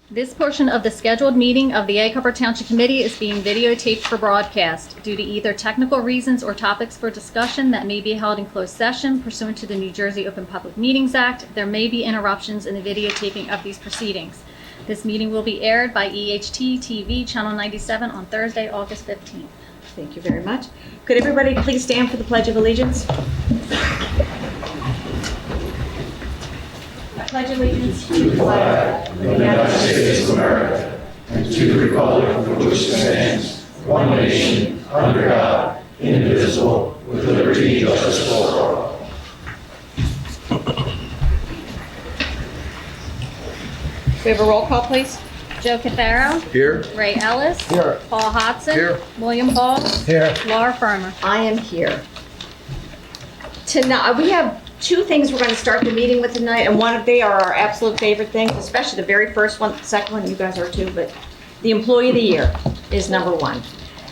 This portion of the scheduled meeting of the Egg Harbor Township Committee is being videotaped for broadcast due to either technical reasons or topics for discussion that may be held in closed session pursuant to the New Jersey Open Public Meetings Act. There may be interruptions in the videotaping of these proceedings. This meeting will be aired by EHT TV Channel 97 on Thursday, August 15th. Thank you very much. Could everybody please stand for the Pledge of Allegiance? I pledge allegiance to the flag of the United States of America and to the republic for which it stands, one nation, under God, indivisible, with liberty and justice for all. We have a roll call, please. Joe Catharo. Here. Ray Ellis. Here. Paul Hodson. Here. William Paul. Here. Laura Fermer. I am here. Tonight, we have two things we're going to start the meeting with tonight, and they are our absolute favorite things, especially the very first one, the second one, you guys are too, but the Employee of the Year is number one.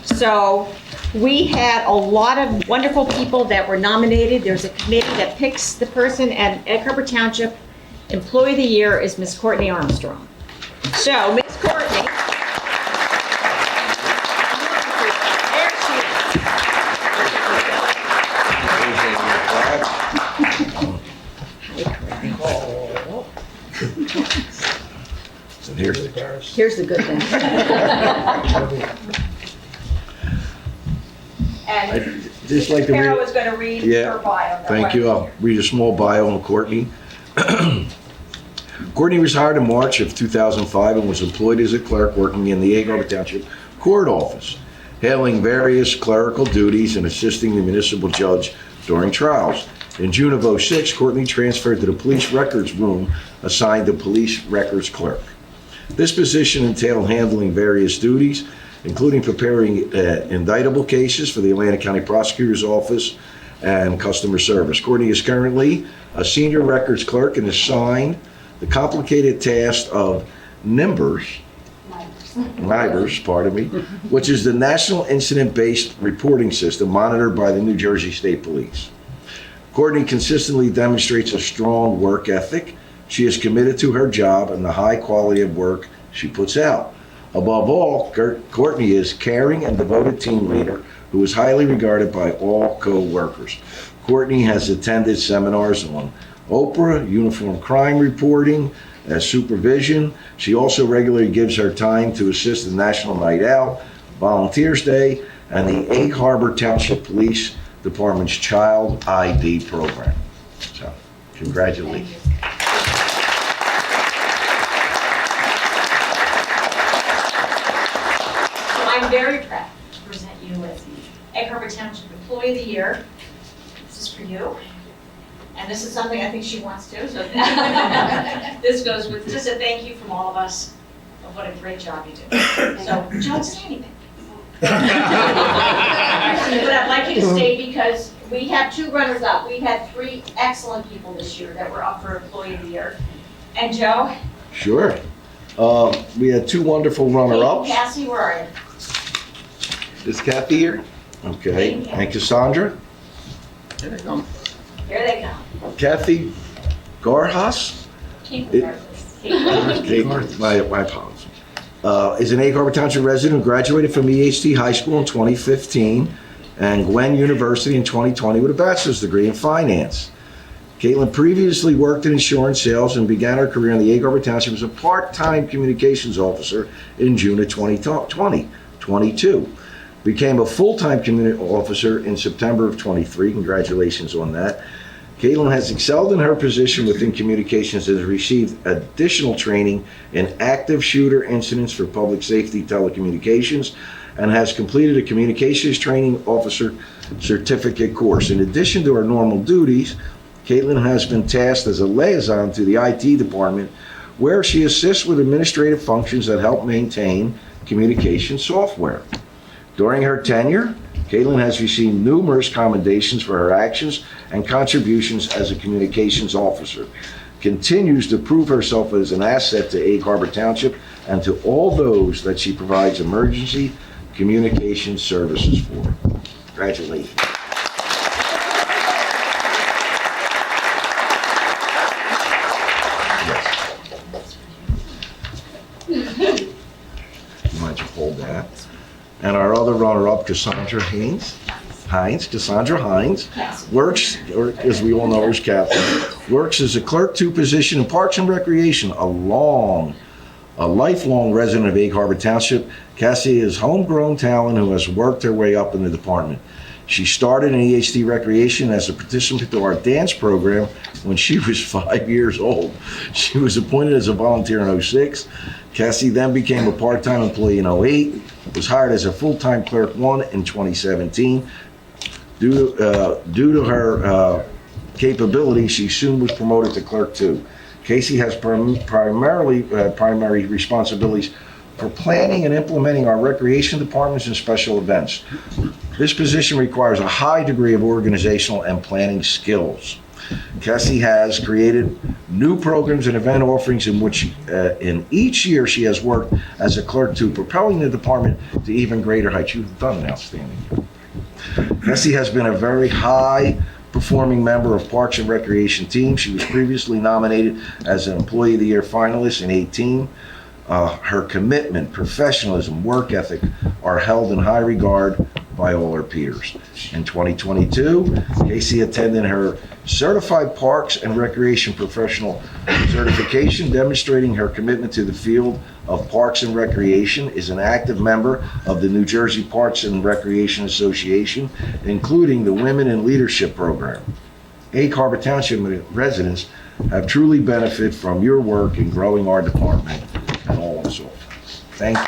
So we had a lot of wonderful people that were nominated. There's a committee that picks the person, and Egg Harbor Township Employee of the Year is Miss Courtney Armstrong. So, Miss Courtney. There she is. So Here's the good thing. And just like to Carol read. is going to read her bio. Thank you. I'll read a small bio on Courtney. Courtney was hired in March of 2005 and was employed as a clerk working in the Egg Harbor Township Court Office, handling various clerical duties and assisting the municipal judge during trials. In June of 2006, Courtney transferred to the police records room assigned to police records clerk. This position entailed handling various duties, including preparing indictable cases for the Atlantic County Prosecutor's Office and customer service. Courtney is currently a senior records clerk and assigned the complicated task of NIMBRS, which is the National Incident-Based Reporting System monitored by the New Jersey State Police. Courtney consistently demonstrates a strong work ethic. She is committed to her job and the high quality of work she puts out. Above all, Courtney is a caring and devoted team leader who is highly regarded by all co-workers. Courtney has attended seminars on Oprah, uniform crime reporting, as supervision. She also regularly gives her time to assist the National Night Out, Volunteers Day, and the Egg Harbor Township Police Department's Child ID program. So, congratulations. I'm very proud to present you as the Egg Harbor Township Employee of the Year. This is for you. And this is something I think she wants to. So this goes with just a thank you from all of us of what a great job you do. So, don't say anything. But I'd like you to stay because we have two runners up. We had three excellent people this year that were up for Employee of the Year. And Joe? Sure. We had two wonderful runner-ups. Cassie, where are you? Is Kathy here? Okay. And Cassandra? Here they come. Kathy Garhas? Kate My apologies. Is an Egg Harbor Township resident who graduated from EHT High School in 2015 and Gwen University in 2020 with a bachelor's degree in finance. Caitlin previously worked in insurance sales and began her career in the Egg Harbor Township as a part-time communications officer in June of 2022. Became a full-time community officer in September of 23. Congratulations on that. Caitlin has excelled in her position within communications and has received additional training in active shooter incidents for public safety telecommunications and has completed a communications training officer certificate course. In addition to her normal duties, Caitlin has been tasked as a liaison to the IT department where she assists with administrative functions that help maintain communication software. During her tenure, Caitlin has received numerous commendations for her actions and contributions as a communications officer, continues to prove herself as an asset to Egg Harbor Township and to all those that she provides emergency communication services for. Congratulations. You might just hold that. And our other runner-up, Cassandra Cassandra Hines, works, or as we all know her as Catherine, works as a clerk 2 position in Parks and Recreation, a lifelong resident of Egg Harbor Township. Cassie is homegrown talent who has worked her way up in the department. She started in EHT Recreation as a participant to our dance program when she was 5 years old. She was appointed as a volunteer in '06. Cassie then became a part-time employee in '08, was hired as a full-time clerk 1 in 2017. Due to her capability, she soon was promoted to clerk 2. Casey has primary responsibilities for planning and implementing our recreation departments and special events. This position requires a high degree of organizational and planning skills. Cassie has created new programs and event offerings in which in each year she has worked as a clerk 2, propelling the department to even greater heights. You've done an outstanding job. Cassie has been a very high performing member of Parks and Recreation team. She was previously nominated as an Employee of the Year finalist in 2018. Her commitment, professionalism, work ethic are held in high regard by all her peers. In 2022, Casey attended her Certified Parks and Recreation Professional certification, demonstrating her commitment to the field of Parks and Recreation, is an active member of the New Jersey Parks and Recreation Association, including the Women in Leadership Program. Egg Harbor Township residents have truly benefited from your work in growing our department and all of us all. Thank you.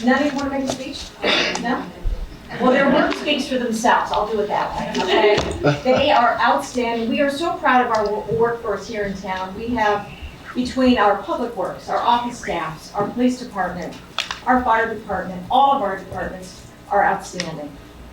None of you want to make a speech? No? Well, their work speaks for themselves. I'll do it that way, okay? They are outstanding. We are so proud of our workforce here in town. We have, between our public works, our office staffs, our police department, our fire department, all of our departments are outstanding.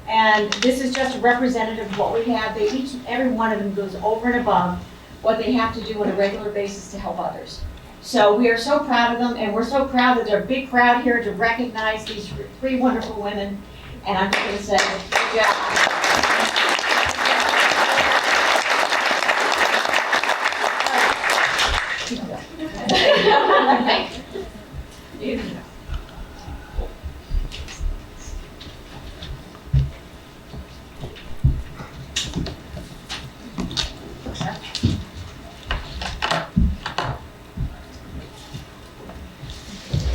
And this is just a representative of what we have. They each and every one of them goes over and above what they have to do on a regular basis to help others. So we are so proud of them, and we're so proud that they're a big crowd here to recognize these 3 wonderful women. And I'm just going to say, good job.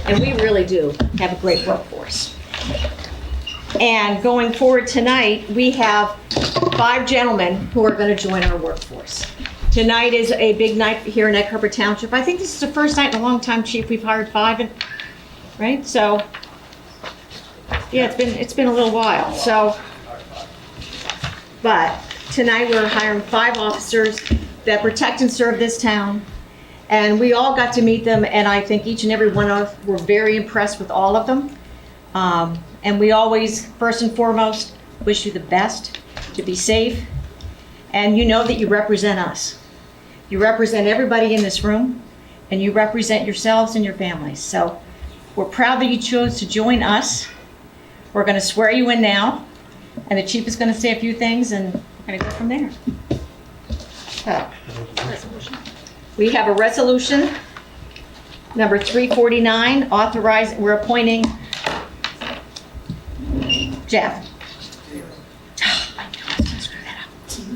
And we really do have a great workforce. And going forward tonight, we have 5 gentlemen who are going to join our workforce. Tonight is a big night here in Egg Harbor Township. I think this is the first night in a long time, Chief, we've hired 5, right? So, yeah, it's been a little while. So, but tonight we're hiring 5 officers that protect and serve this town. And we all got to meet them, and I think each and every one of us were very impressed with all of them. And we always, first and foremost, wish you the best, to be safe, and you know that you represent us. You represent everybody in this room, and you represent yourselves and your families. So we're proud that you chose to join us. We're going to swear you in now, and the chief is going to say a few things, and we're going to go from there. We have a resolution, number 349, we're appointing Jeff.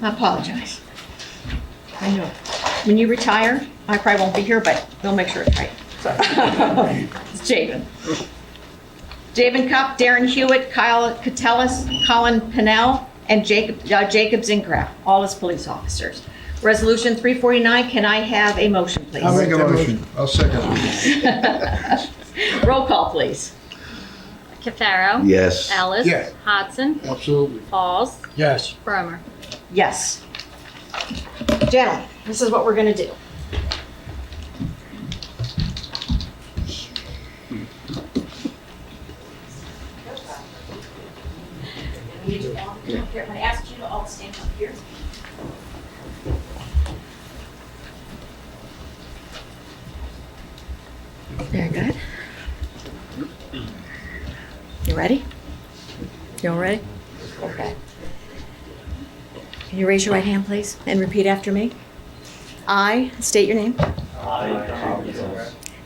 I apologize. I know. When you retire, I probably won't be here, but we'll make sure it's right. It's Javen. Javen Cup, Darren Hewitt, Kyle Catellis, Colin Pennell, and Jacob Zinkraft, all as police officers. Resolution 349, can I have a motion, please? I'll make a motion. I'll second. Roll call, please. Cafaro. Yes. Ellis. Yes. Hodson. Absolutely. Falls. Yes. Bromer. Yes. Gentlemen, this is what we're going to do. I'm going to ask you to all stand up here. Very good. You ready? You all ready? Okay. Can you raise your right hand, please, and repeat after me? I state your name.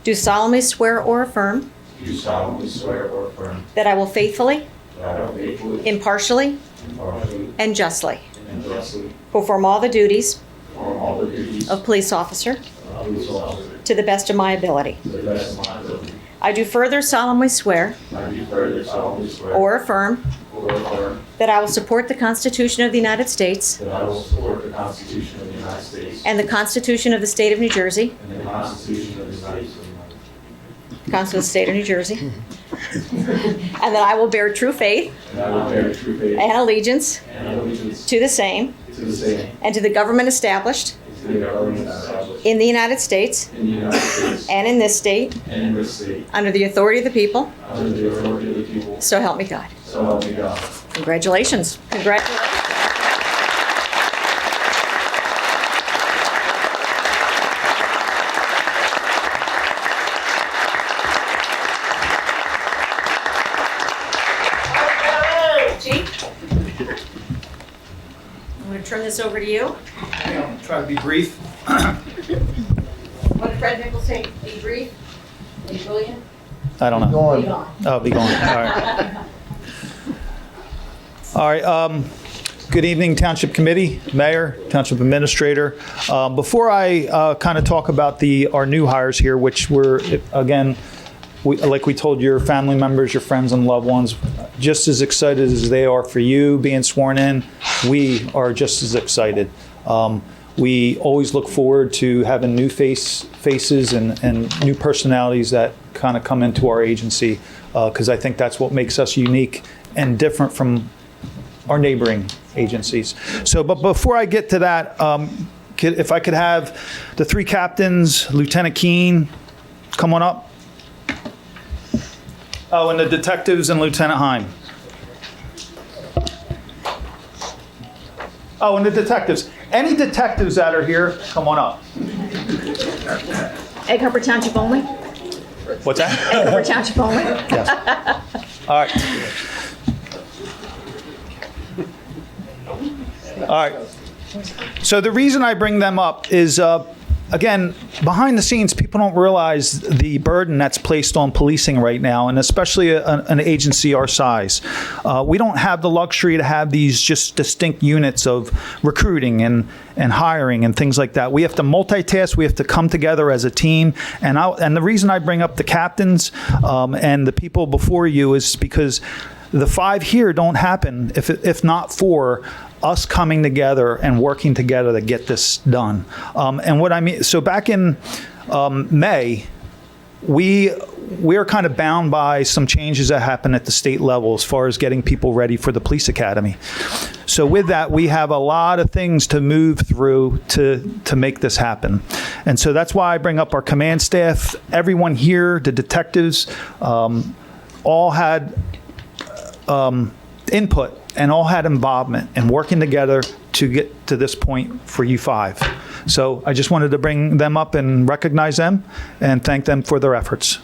Do solemnly swear or affirm Do solemnly swear or affirm that I will faithfully, that I will faithfully, impartially, impartially, and justly and justly perform all the duties perform all the duties of police officer of police officer to the best of my ability. to the best of my ability. I do further solemnly swear I do further solemnly swear or affirm or affirm that I will support the Constitution of the United States that I will support the Constitution of the United States and the Constitution of the State of New Jersey, and the Constitution of the United States, Constitution of the State of New Jersey, and that I will bear true faith and I will bear true faith and allegiance and allegiance to the same to the same, and to the government established to the government established in the United States in the United States and in this state and in this state, under the authority of the people, under the authority of the people, so help me God. so help me God. Congratulations. Congratulations. Chief, I'm going to turn this over to you. I'll try to be brief. What did Fred Nichols say? Be brief, be brilliant, I don't know. be gone. Oh, be going. All right. All right. Good evening, Township Committee, Mayor, Township Administrator. Before I kind of talk about our new hires here, which were, again, like we told your family members, your friends and loved ones, just as excited as they are for you being sworn in, we are just as excited. We always look forward to having new faces and new personalities that kind of come into our agency, because I think that's what makes us unique and different from our neighboring agencies. So, but before I get to that, if I could have the three captains, Lieutenant Keene, come on up. Oh, and the detectives and Lieutenant Heim. Oh, and the detectives. Any detectives that are here, come on up. Egg Harbor Township only? What's that? Egg Harbor Township only? Yes. All right. All right. So the reason I bring them up is, again, behind the scenes, people don't realize the burden that's placed on policing right now, and especially an agency our size. We don't have the luxury to have these just distinct units of recruiting and hiring and things like that. We have to multitask. We have to come together as a team. And the reason I bring up the captains and the people before you is because the five here don't happen if not for us coming together and working together to get this done. And what I mean, so back in May, we are kind of bound by some changes that happen at the state level as far as getting people ready for the police academy. So with that, we have a lot of things to move through to make this happen. And so that's why I bring up our command staff. Everyone here, the detectives, all had input and all had involvement in working together to get to this point for you five. So I just wanted to bring them up and recognize them and thank them for their efforts.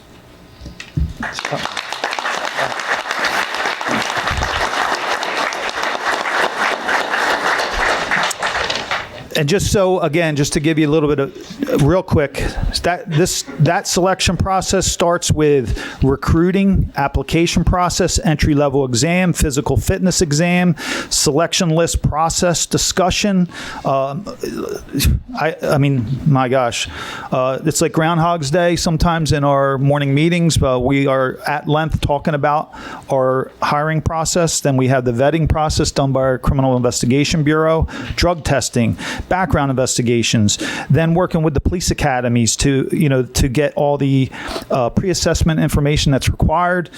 And just so, again, just to give you a little bit of, real quick, that selection process starts with recruiting, application process, entry-level exam, physical fitness exam, selection list process discussion. I mean, my gosh, it's like Groundhog's Day sometimes in our morning meetings, but we are at length talking about our hiring process. Then we have the vetting process done by our Criminal Investigation Bureau, drug testing, background investigations, then working with the police academies to get all the pre-assessment information that's required,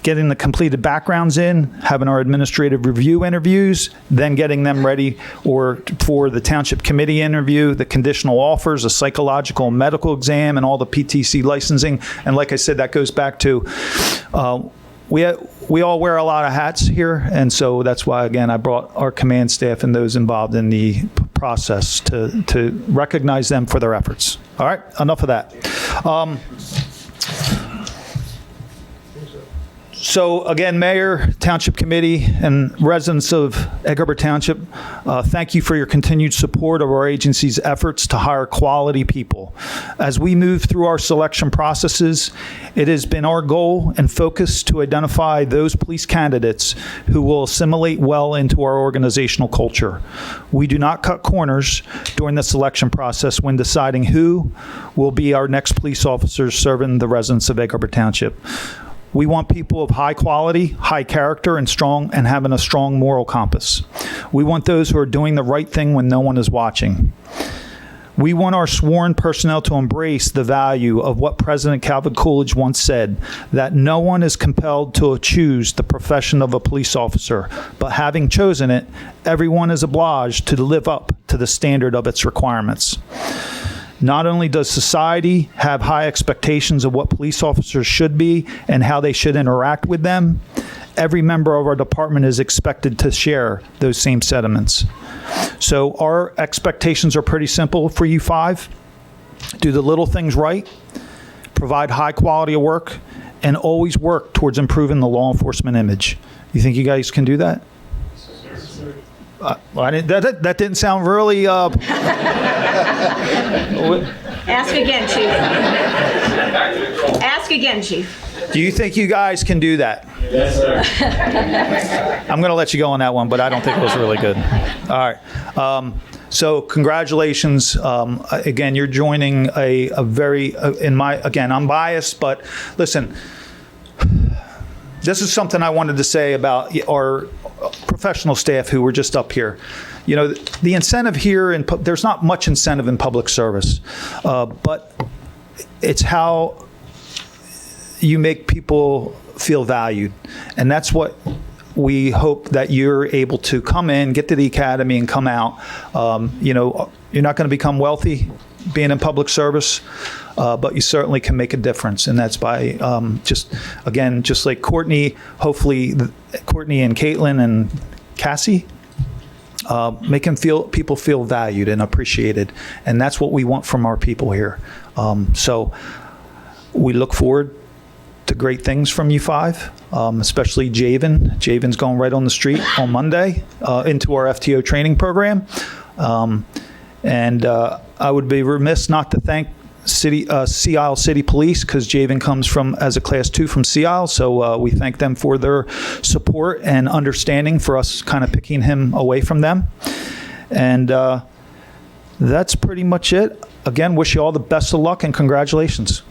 getting the completed backgrounds in, having our administrative review interviews, then getting them ready for the township committee interview, the conditional offers, a psychological and medical exam, and all the PTC licensing. And like I said, that goes back to we all wear a lot of hats here, and so that's why, again, I brought our command staff and those involved in the process to recognize them for their efforts. All right, enough of that. So again, Mayor, Township Committee, and residents of Egg Harbor Township, thank you for your continued support of our agency's efforts to hire quality people. As we move through our selection processes, it has been our goal and focus to identify those police candidates who will assimilate well into our organizational culture. We do not cut corners during the selection process when deciding who will be our next police officers serving the residents of Egg Harbor Township. We want people of high quality, high character, and having a strong moral compass. We want those who are doing the right thing when no one is watching. We want our sworn personnel to embrace the value of what President Calvin Coolidge once said, that no one is compelled to choose the profession of a police officer, but having chosen it, everyone is obliged to live up to the standard of its requirements. Not only does society have high expectations of what police officers should be and how they should interact with them, every member of our department is expected to share those same sentiments. So our expectations are pretty simple for you five. Do the little things right, provide high quality of work, and always work towards improving the law enforcement image. You think you guys can do that? Well, that didn't sound really... Ask again, Chief. Ask again, Chief. Do you think you guys can do that? Yes, sir. I'm going to let you go on that one, but I don't think it was really good. All right. So congratulations. Again, you're joining a very, again, I'm biased, but listen, this is something I wanted to say about our professional staff who were just up here. You know, the incentive here, there's not much incentive in public service, but it's how you make people feel valued. And that's what we hope that you're able to come in, get to the academy, and come out. You know, you're not going to become wealthy being in public service, but you certainly can make a difference. And that's by just like Courtney, hopefully Courtney and Caitlin and Cassie, making people feel valued and appreciated. And that's what we want from our people here. So we look forward to great things from you five, especially Javen. Javen's going right on the street on Monday into our FTO training program. And I would be remiss not to thank Sea Isle City Police, because Javen comes from as a Class 2 from Sea Isle, so we thank them for their support and understanding for us kind of picking him away from them. And that's pretty much it. Again, wish you all the best of luck and congratulations.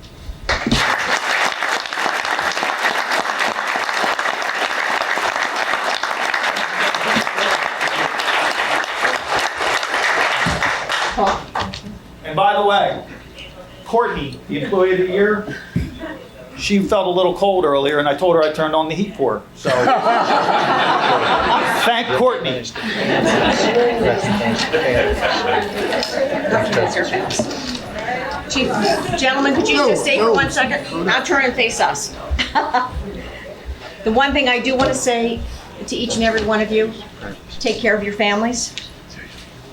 And by the way, Courtney, the Employee of the Year, she felt a little cold earlier, and I told her I turned on the heat for her. So, thank Courtney. Chief, gentlemen, could you just stay for 1 second? Now turn and face us. The one thing I do want to say to each and every one of you, take care of your families.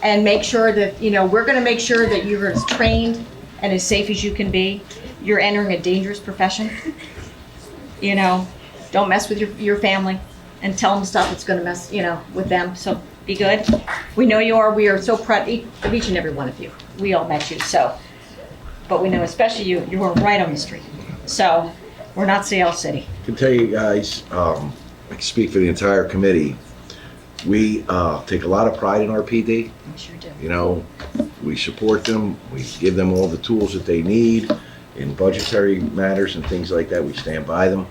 And make sure that, you know, we're going to make sure that you're as trained and as safe as you can be. You're entering a dangerous profession. You know, don't mess with your family and tell them stuff that's going to mess, you know, with them. So be good. We know you are. We are so proud of each and every one of you. We all met you. So, but we know especially you were right on the street. So we're not Sea Isle City. I can tell you guys, I can speak for the entire committee. We take a lot of pride in our PD. We sure do. You know, we support them. We give them all the tools that they need in budgetary matters and things like that. We stand by them.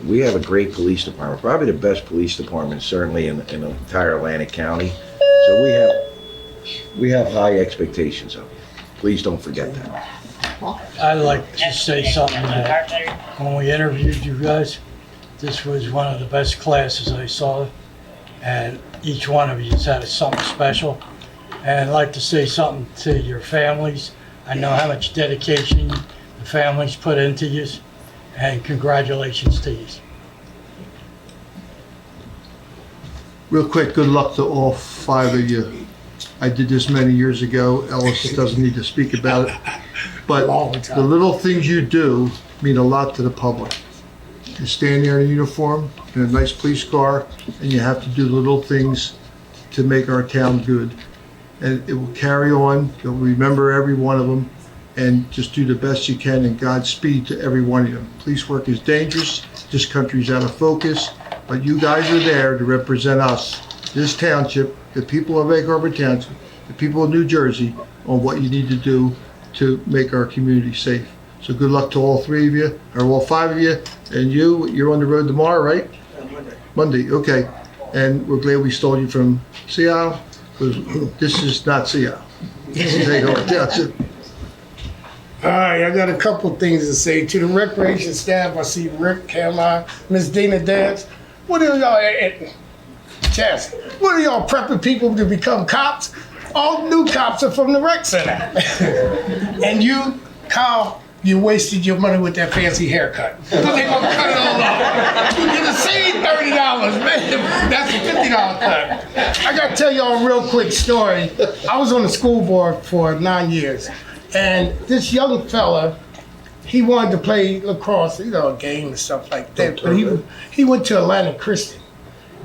We have a great police department, probably the best police department, certainly in the entire Atlantic County. So we have high expectations of you. Please don't forget that. I'd like to say something that when we interviewed you guys, this was one of the best classes I saw. And each one of you has had something special. And I'd like to say something to your families. I know how much dedication the families put into you, and congratulations to you. Real quick, good luck to all five of you. I did this many years ago. Ellis doesn't need to speak about it. But the little things you do mean a lot to the public. You stand there in a uniform, in a nice police car, and you have to do little things to make our town good. And it will carry on. You'll remember every one of them, and just do the best you can, and Godspeed to every one of them. Police work is dangerous. This country's out of focus, but you guys are there to represent us, this township, the people of Egg Harbor Township, the people of New Jersey, on what you need to do to make our community safe. So good luck to all three of you, or all five of you, and you're on the road tomorrow, right? Monday, okay. And we're glad we stole you from Seattle, because this is not Seattle. This is Egg Harbor Township. All right, I got a couple things to say to the recreation staff. I see Rick, Caroline, Miss Dina Dance. What are y'all, Chaz, what are y'all prepping people to become cops? All new cops are from the rec center. And you, Kyle, you wasted your money with that fancy haircut. They're gonna cut it all off. You could have saved $30, man. That's a $50 cut. I gotta tell y'all a real quick story. I was on the school board for 9 years. And this young fella, he wanted to play lacrosse, you know, a game and stuff like that. But he went to Atlantic Christian,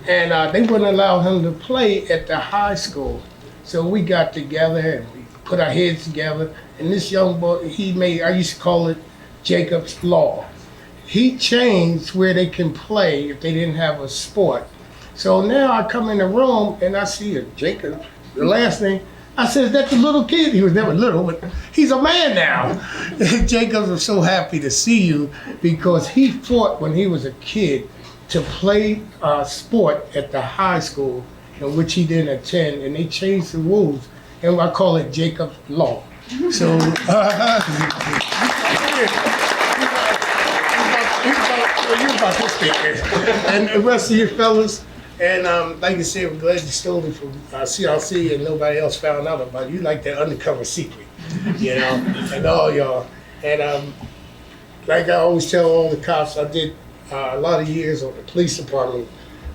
and they wouldn't allow him to play at the high school. So we got together and we put our heads together. And this young boy, I used to call it Jacob's Law. He changed where they can play if they didn't have a sport. So now I come in the room and I see a Jacob, the last name. I said, is that the little kid? He was never little, but he's a man now. Jacobs, I'm so happy to see you, because he fought when he was a kid to play sport at the high school, in which he didn't attend, and they changed the rules, and I call it Jacob's Law. So, you're about this thing. And the rest of you fellas, and like I said, we're glad you stole it from CRC and nobody else found out about it. You like that undercover secret, you know, and all y'all. And like I always tell all the cops, I did a lot of years on the police department.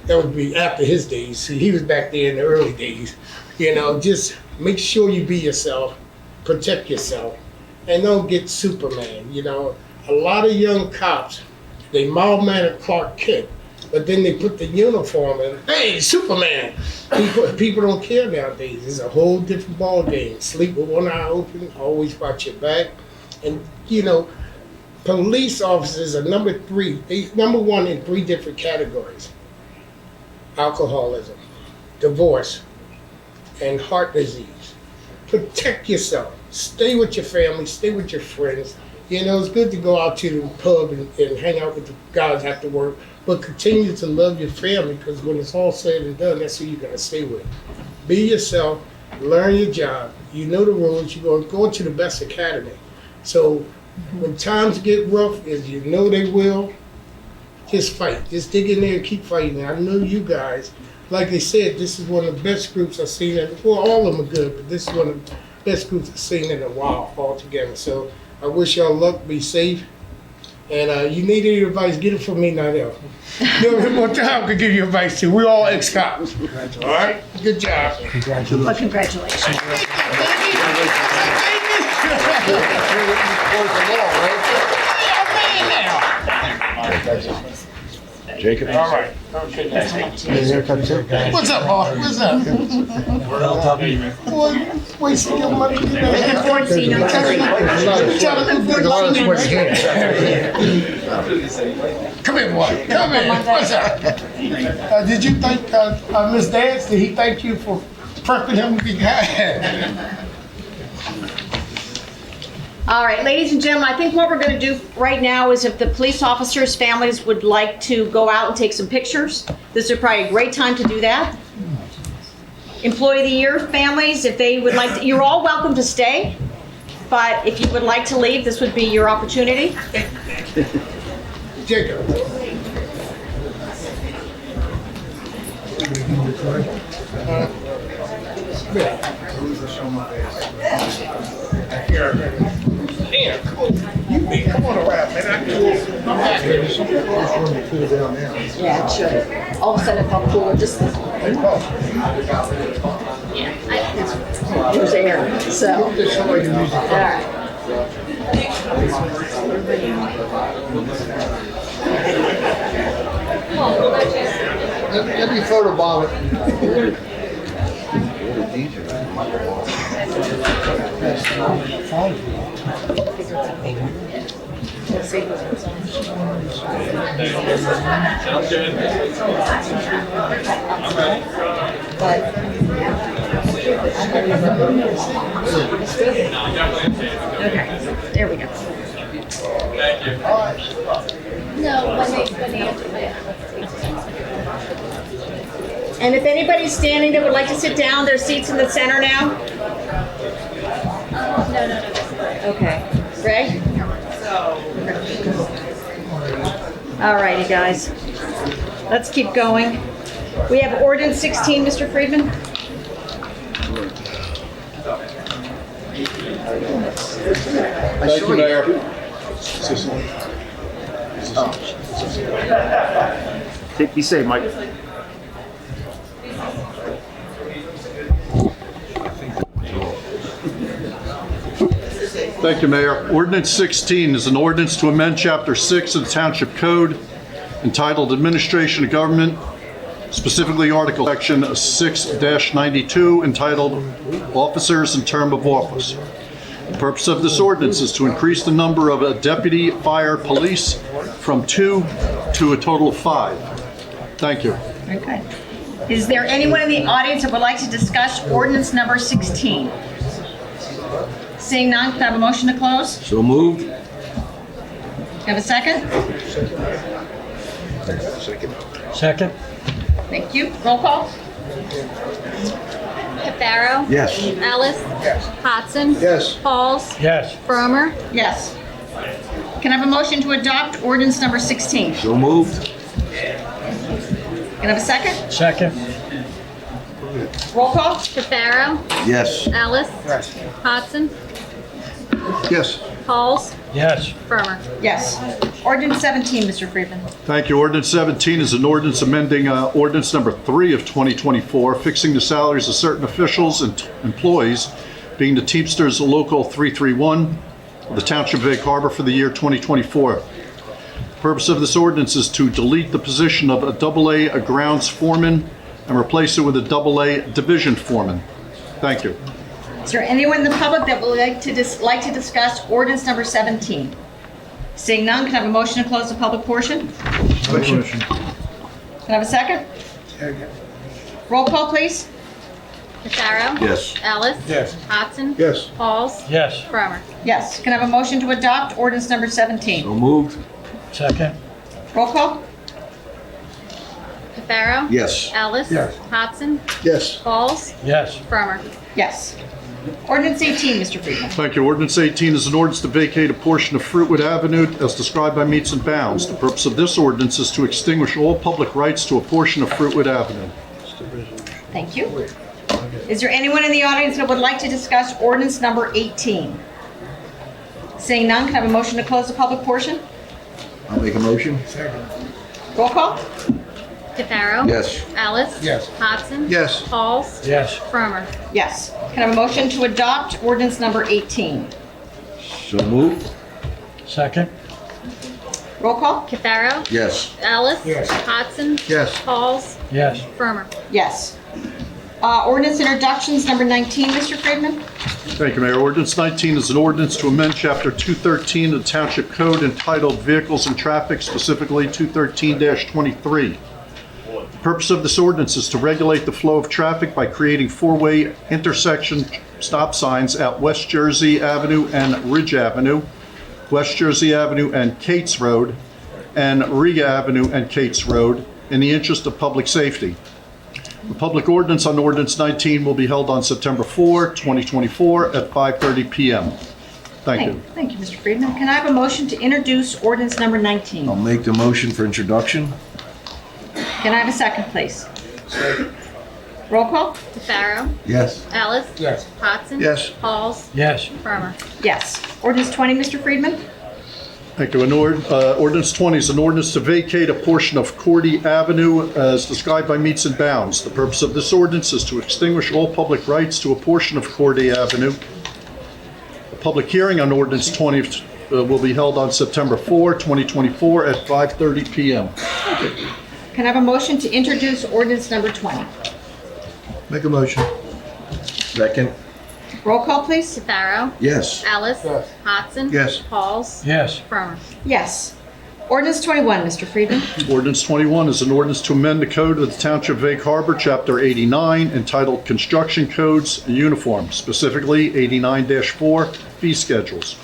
That would be after his days. See, he was back there in the early days. You know, just make sure you be yourself, protect yourself, and don't get Superman. You know, a lot of young cops, they mild-mannered Clark Kent. But then they put the uniform in. Hey, Superman! People don't care nowadays. It's a whole different ball game. Sleep with one eye open. Always watch your back. And you know, police officers are number one in 3 different categories: alcoholism, divorce, and heart disease. Protect yourself. Stay with your family. Stay with your friends. You know, it's good to go out to the pub and hang out with the guys after work. But continue to love your family, because when it's all said and done, that's who you're going to stay with. Be yourself, learn your job. You know the rules. You're going to go to the best academy. So when times get rough, as you know they will, just fight. Just dig in there and keep fighting. I know you guys, like I said, this is one of the best groups I've seen. Well, all of them are good, but this is one of the best groups I've seen in a while altogether. So I wish y'all luck, be safe. And you need any advice, get it from me, not else. No more time could give you advice too. We're all ex-cops. All right? Good job. Well, congratulations. Jacob? All right. Okay. What's up, boss? What's up? Boy, wasting your money. Come here, boy. Come here. What's up? Did you thank Miss Dance? Did he thank you for prepping him to be guy? All right, ladies and gentlemen, I think what we're going to do right now is, if the police officers' families would like to go out and take some pictures, this is probably a great time to do that. Employee of the Year families, if they would like to, you're all welcome to stay, but if you would like to leave, this would be your opportunity. Jacob. Damn, cool. You big. Come on around, man. I'm back here. Yeah, it should. All of a sudden it felt cooler, just, there's air, so. All right. Let me photobomb it. Okay, there we go. No, when they And if anybody's standing that would like to sit down, there's seats in the center now. No. Okay. Ray? All righty, guys. Let's keep going. We have ordinance 16, Mr. Friedman. Thank you, Mayor. Be safe, Mike. Thank you, Mayor. Ordinance 16 is an ordinance to amend Chapter 6 of the Township Code entitled Administration of Government, specifically Article Section 6-92 entitled Officers and Term of Office. The purpose of this ordinance is to increase the number of deputy fire police from 2 to a total of 5. Thank you. Okay. Is there anyone in the audience that would like to discuss ordinance number 16? Seeing none, can I have a motion to close? So moved. Can I have a second? Second? Thank you. Roll call? Cafaro? Yes. Ellis? Hodson? Yes. Pauls? Yes. Bromer? Yes. Can I have a motion to adopt ordinance number 16? So moved. Can I have a second? Second? Roll call? Cafaro? Yes. Ellis? Hodson? Yes. Pauls? Yes. Bromer? Yes. Ordinance 17, Mr. Friedman. Thank you. Ordinance 17 is an ordinance amending ordinance number 3 of 2024, fixing the salaries of certain officials and employees, being the Teamsters Local 331 of the Township of Egg Harbor for the year 2024. The purpose of this ordinance is to delete the position of a AA grounds foreman and replace it with a AA division foreman. Thank you. Is there anyone in the public that would like to discuss ordinance number 17? Seeing none, can I have a motion to close the public portion? Motion. Can I have a second? Roll call, please. Cafaro? Yes. Ellis? Yes. Hodson? Yes. Pauls? Yes. Bromer? Yes. Can I have a motion to adopt ordinance number 17? So moved. Second? Roll call? Cafaro? Yes. Ellis? Yes. Hodson? Yes. Pauls? Yes. Bromer? Yes. Ordinance 18, Mr. Friedman. Thank you. Ordinance 18 is an ordinance to vacate a portion of Fruitwood Avenue as described by Meets and Bounds. The purpose of this ordinance is to extinguish all public rights to a portion of Fruitwood Avenue. Thank you. Is there anyone in the audience that would like to discuss ordinance number 18? Seeing none, can I have a motion to close the public portion? I'll make a motion. Roll call? Cafaro? Yes. Ellis? Yes. Hodson? Yes. Pauls? Yes. Bromer? Yes. Can I have a motion to adopt ordinance number 18? So moved. Second? Roll call? Cafaro? Yes. Ellis? Yes. Hodson? Yes. Pauls? Yes. Bromer? Yes. Ordinance introductions, number 19, Mr. Friedman. Thank you, Mayor. Ordinance 19 is an ordinance to amend Chapter 213 of the Township Code entitled Vehicles and Traffic, specifically 213-23. The purpose of this ordinance is to regulate the flow of traffic by creating four-way intersection stop signs at West Jersey Avenue and Ridge Avenue, West Jersey Avenue and Cates Road, and Riga Avenue and Cates Road in the interest of public safety. The public ordinance on Ordinance 19 will be held on September 4, 2024 at 5:30 p.m. Thank you. Thank you, Mr. Friedman. Can I have a motion to introduce ordinance number 19? I'll make the motion for introduction. Can I have a second, please? Roll call? Cafaro? Yes. Ellis? Yes. Hodson? Yes. Pauls? Yes. Bromer? Yes. Ordinance 20, Mr. Friedman. Thank you. Ordinance 20 is an ordinance to vacate a portion of Cordy Avenue as described by Meets and Bounds. The purpose of this ordinance is to extinguish all public rights to a portion of Cordy Avenue. A public hearing on Ordinance 20 will be held on September 4, 2024 at 5:30 PM. Can I have a motion to introduce ordinance number 20? Make a motion. Second? Roll call, please. Cafaro. Yes. Alice. Yes. Hodson. Yes. Pauls. Yes. Farmer. Yes. Ordinance 21, Mr. Friedman. Ordinance 21 is an ordinance to amend the code of the Township of Egg Harbor, Chapter 89, entitled Construction Codes Uniform, specifically 89-4 Fee Schedules.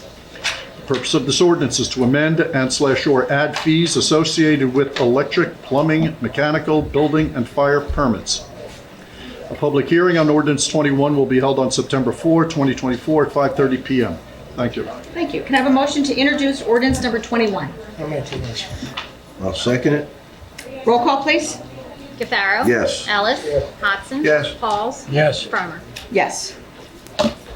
The purpose of this ordinance is to amend and/or add fees associated with electric, plumbing, mechanical, building, and fire permits. A public hearing on ordinance 21 will be held on September 4, 2024 at 5:30 PM. Thank you. Thank you. Can I have a motion to introduce ordinance number 21? I'll make the motion. I'll second it. Roll call, please. Cafaro. Yes. Alice. Hodson. Yes. Pauls. Yes. Farmer. Yes.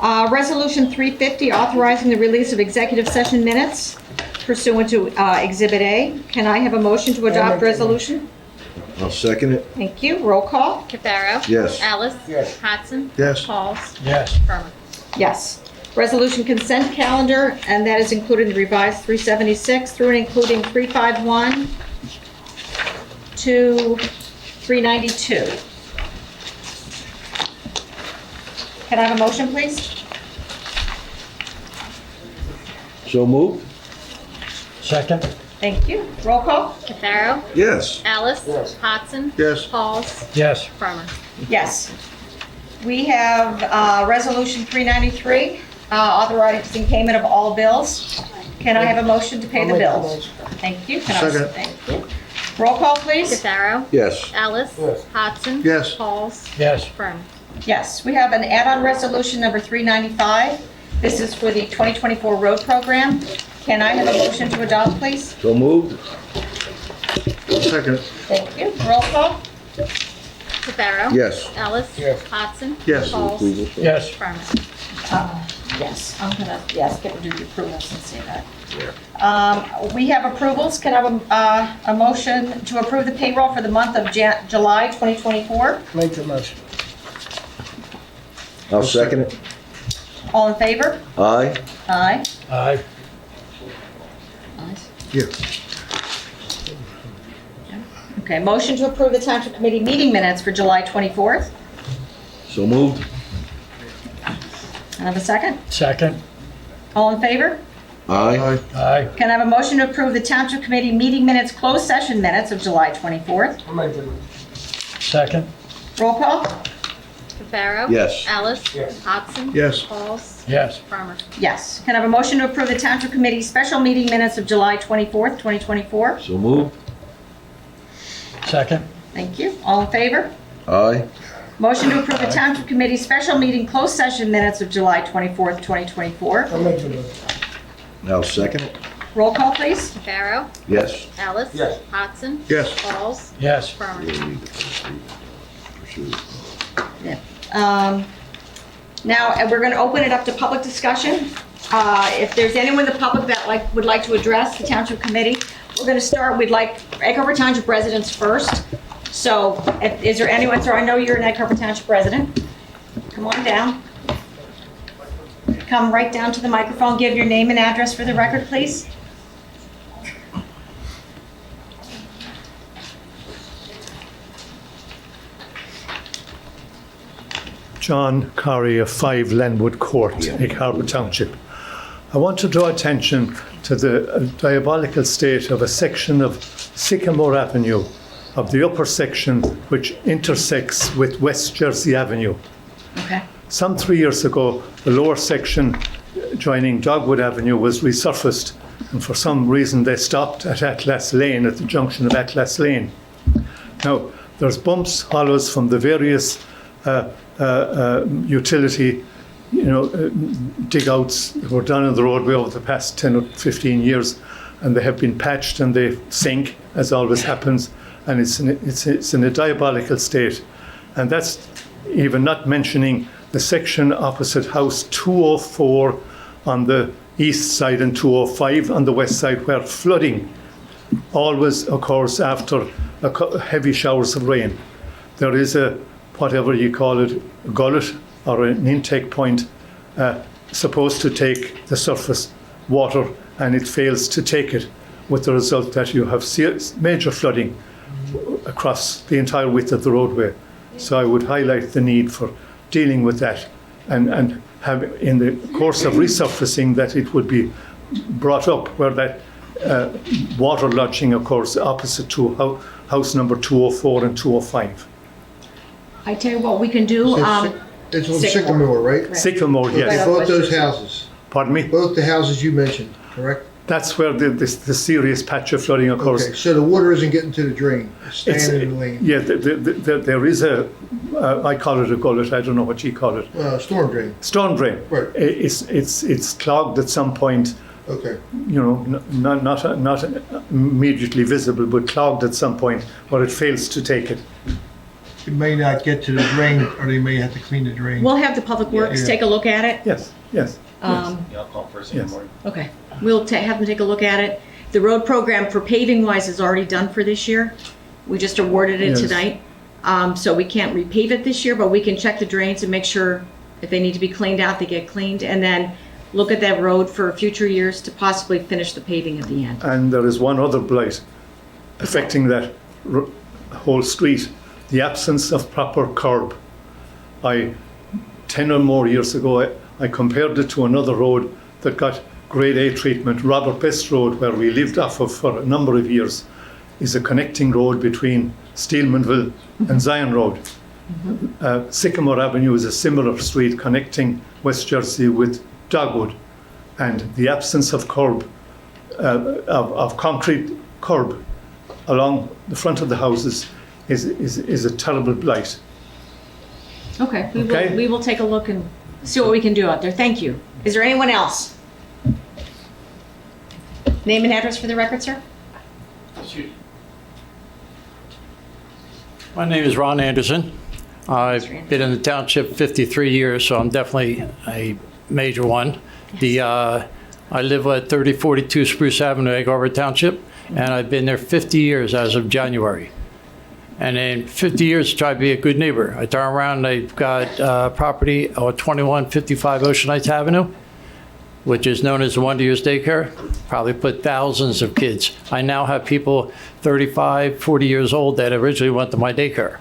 Resolution 350, authorizing the release of executive session minutes pursuant to Exhibit A. Can I have a motion to adopt resolution? I'll second it. Thank you. Roll call. Cafaro. Yes. Alice. Yes. Hodson. Yes. Pauls. Yes. Farmer. Yes. Resolution consent calendar, and that is included in the revised 376 through and including 351 to 392. Can I have a motion, please? So moved? Second. Thank you. Roll call. Cafaro. Yes. Alice. Yes. Hodson. Yes. Pauls. Yes. Farmer. Yes. We have Resolution 393, authorizing payment of all bills. Can I have a motion to pay I'll the make the bills? motion. Thank you. Can I- Second. Thank you. Roll call, please. Cafaro. Yes. Alice. Yes. Hodson. Yes. Pauls. Yes. Farmer. Yes, we have an add-on resolution number 395. This is for the 2024 road program. Can I have a motion to adopt, please? So moved? Second. Thank you. Roll call. Cafaro. Yes. Alice. Yes. Hodson. Yes. Pauls. Yes. Farmer. Yes, I'm gonna, yes, get to do the approvals and see that. We have approvals. Can I have a motion to approve the payroll for the month of July 2024? Make the motion. I'll second it. All in favor? Aye. Aye. Aye. Yeah. Okay, motion to approve the Township Committee meeting minutes for July 24th. So moved? Can I have a second? Second. All in favor? Aye. Aye. Can I have a motion to approve the Township Committee meeting minutes, closed session minutes of July 24th? I'll make the motion. Second. Roll call? Cafaro. Yes. Alice. Yes. Hodson. Yes. Pauls. Yes. Farmer. Yes. Can I have a motion to approve the Township Committee special meeting minutes of July 24th, 2024? So moved? Second. Thank you. All in favor? Aye. Motion to approve the Township Committee special meeting closed session minutes of July 24th, 2024? I'll make the motion. I'll second it. Roll call, please. Cafaro. Yes. Alice. Yes. Hodson. Yes. Pauls. Yes. Farmer. Now, we're going to open it up to public discussion. If there's anyone in the public that would like to address the Township Committee, we're going to start, we'd like Egg Harbor Township residents first. So, is there anyone, sir, I know you're an Egg Harbor Township resident. Come on down. Come right down to the microphone, give your name and address for the record, please. John Corrie of 5 Lenwood Court, Egg Harbor Township. I want to draw attention to the diabolical state of a section of Sycamore Avenue, of the upper section which intersects with West Jersey Avenue. Okay. Some 3 years ago, the lower section joining Dogwood Avenue was resurfaced, and for some reason they stopped at Atlas Lane, at the junction of Atlas Lane. Now, there's bumps, hollows from the various utility, dig outs that were done on the roadway over the past 10 or 15 years, and they have been patched and they sink, as always happens, and it's in a diabolical state. And that's even not mentioning the section opposite house 204 on the east side and 205 on the west side, where flooding always occurs after heavy showers of rain. There is a, whatever you call it, a gullet or an intake point supposed to take the surface water and it fails to take it, with the result that you have major flooding across the entire width of the roadway. So I would highlight the need for dealing with that and have, in the course of resurfacing, that it would be brought up where that water lodging occurs opposite to house number 204 and 205. I tell you what we can do. It's on Sycamore, right? Sycamore, Okay, yes. both those houses, Pardon me? both the houses you mentioned, correct? That's where the serious patch of flooding occurs. Okay, so the water isn't getting to the drain, it's staying in the lane. Yeah, there is I call it a gullet, I don't know what you call it. Storm drain, Storm drain. Right. It's clogged at some point, okay. you know, not immediately visible, but clogged at some point where it fails to take it. It may not get to the drain, or they may have to clean the drain. We'll have the Public Works Yeah. take a look at it. Yes, yes. Um, Yeah, I'll call first thing in the Yes. morning. Okay, we'll have them take a look at it. The road program for paving wise is already done for this year. We just awarded it Yes. tonight. So we can't repave it this year, but we can check the drains and make sure if they need to be cleaned out, they get cleaned. And then look at that road for future years to possibly finish the paving at the end. And there is one other blight affecting that whole street, the absence of proper curb. 10 or more years ago, I compared it to another road that got grade A treatment. Robert Best Road, where we lived off of for a number of years, is a connecting road between Steelmanville and Zion Road. Sycamore Avenue is a similar street connecting West Jersey with Dogwood, and the absence of curb, of concrete curb along the front of the houses is a terrible blight. Okay, Okay. we will take a look and see what we can do out there. Thank you. Is there anyone else? Name and address for the record, sir? My name is Ron Anderson. I've been in the township 53 years, so I'm definitely a major one. I live at 3042 Spruce Avenue, Egg Harbor Township, and I've been there 50 years as of January. And in 50 years, I try to be a good neighbor. I turn around and I've got property on 2155 Ocean Heights Avenue, which is known as the Wonder Years Daycare. Probably put thousands of kids. I now have people 35, 40 years old that originally went to my daycare.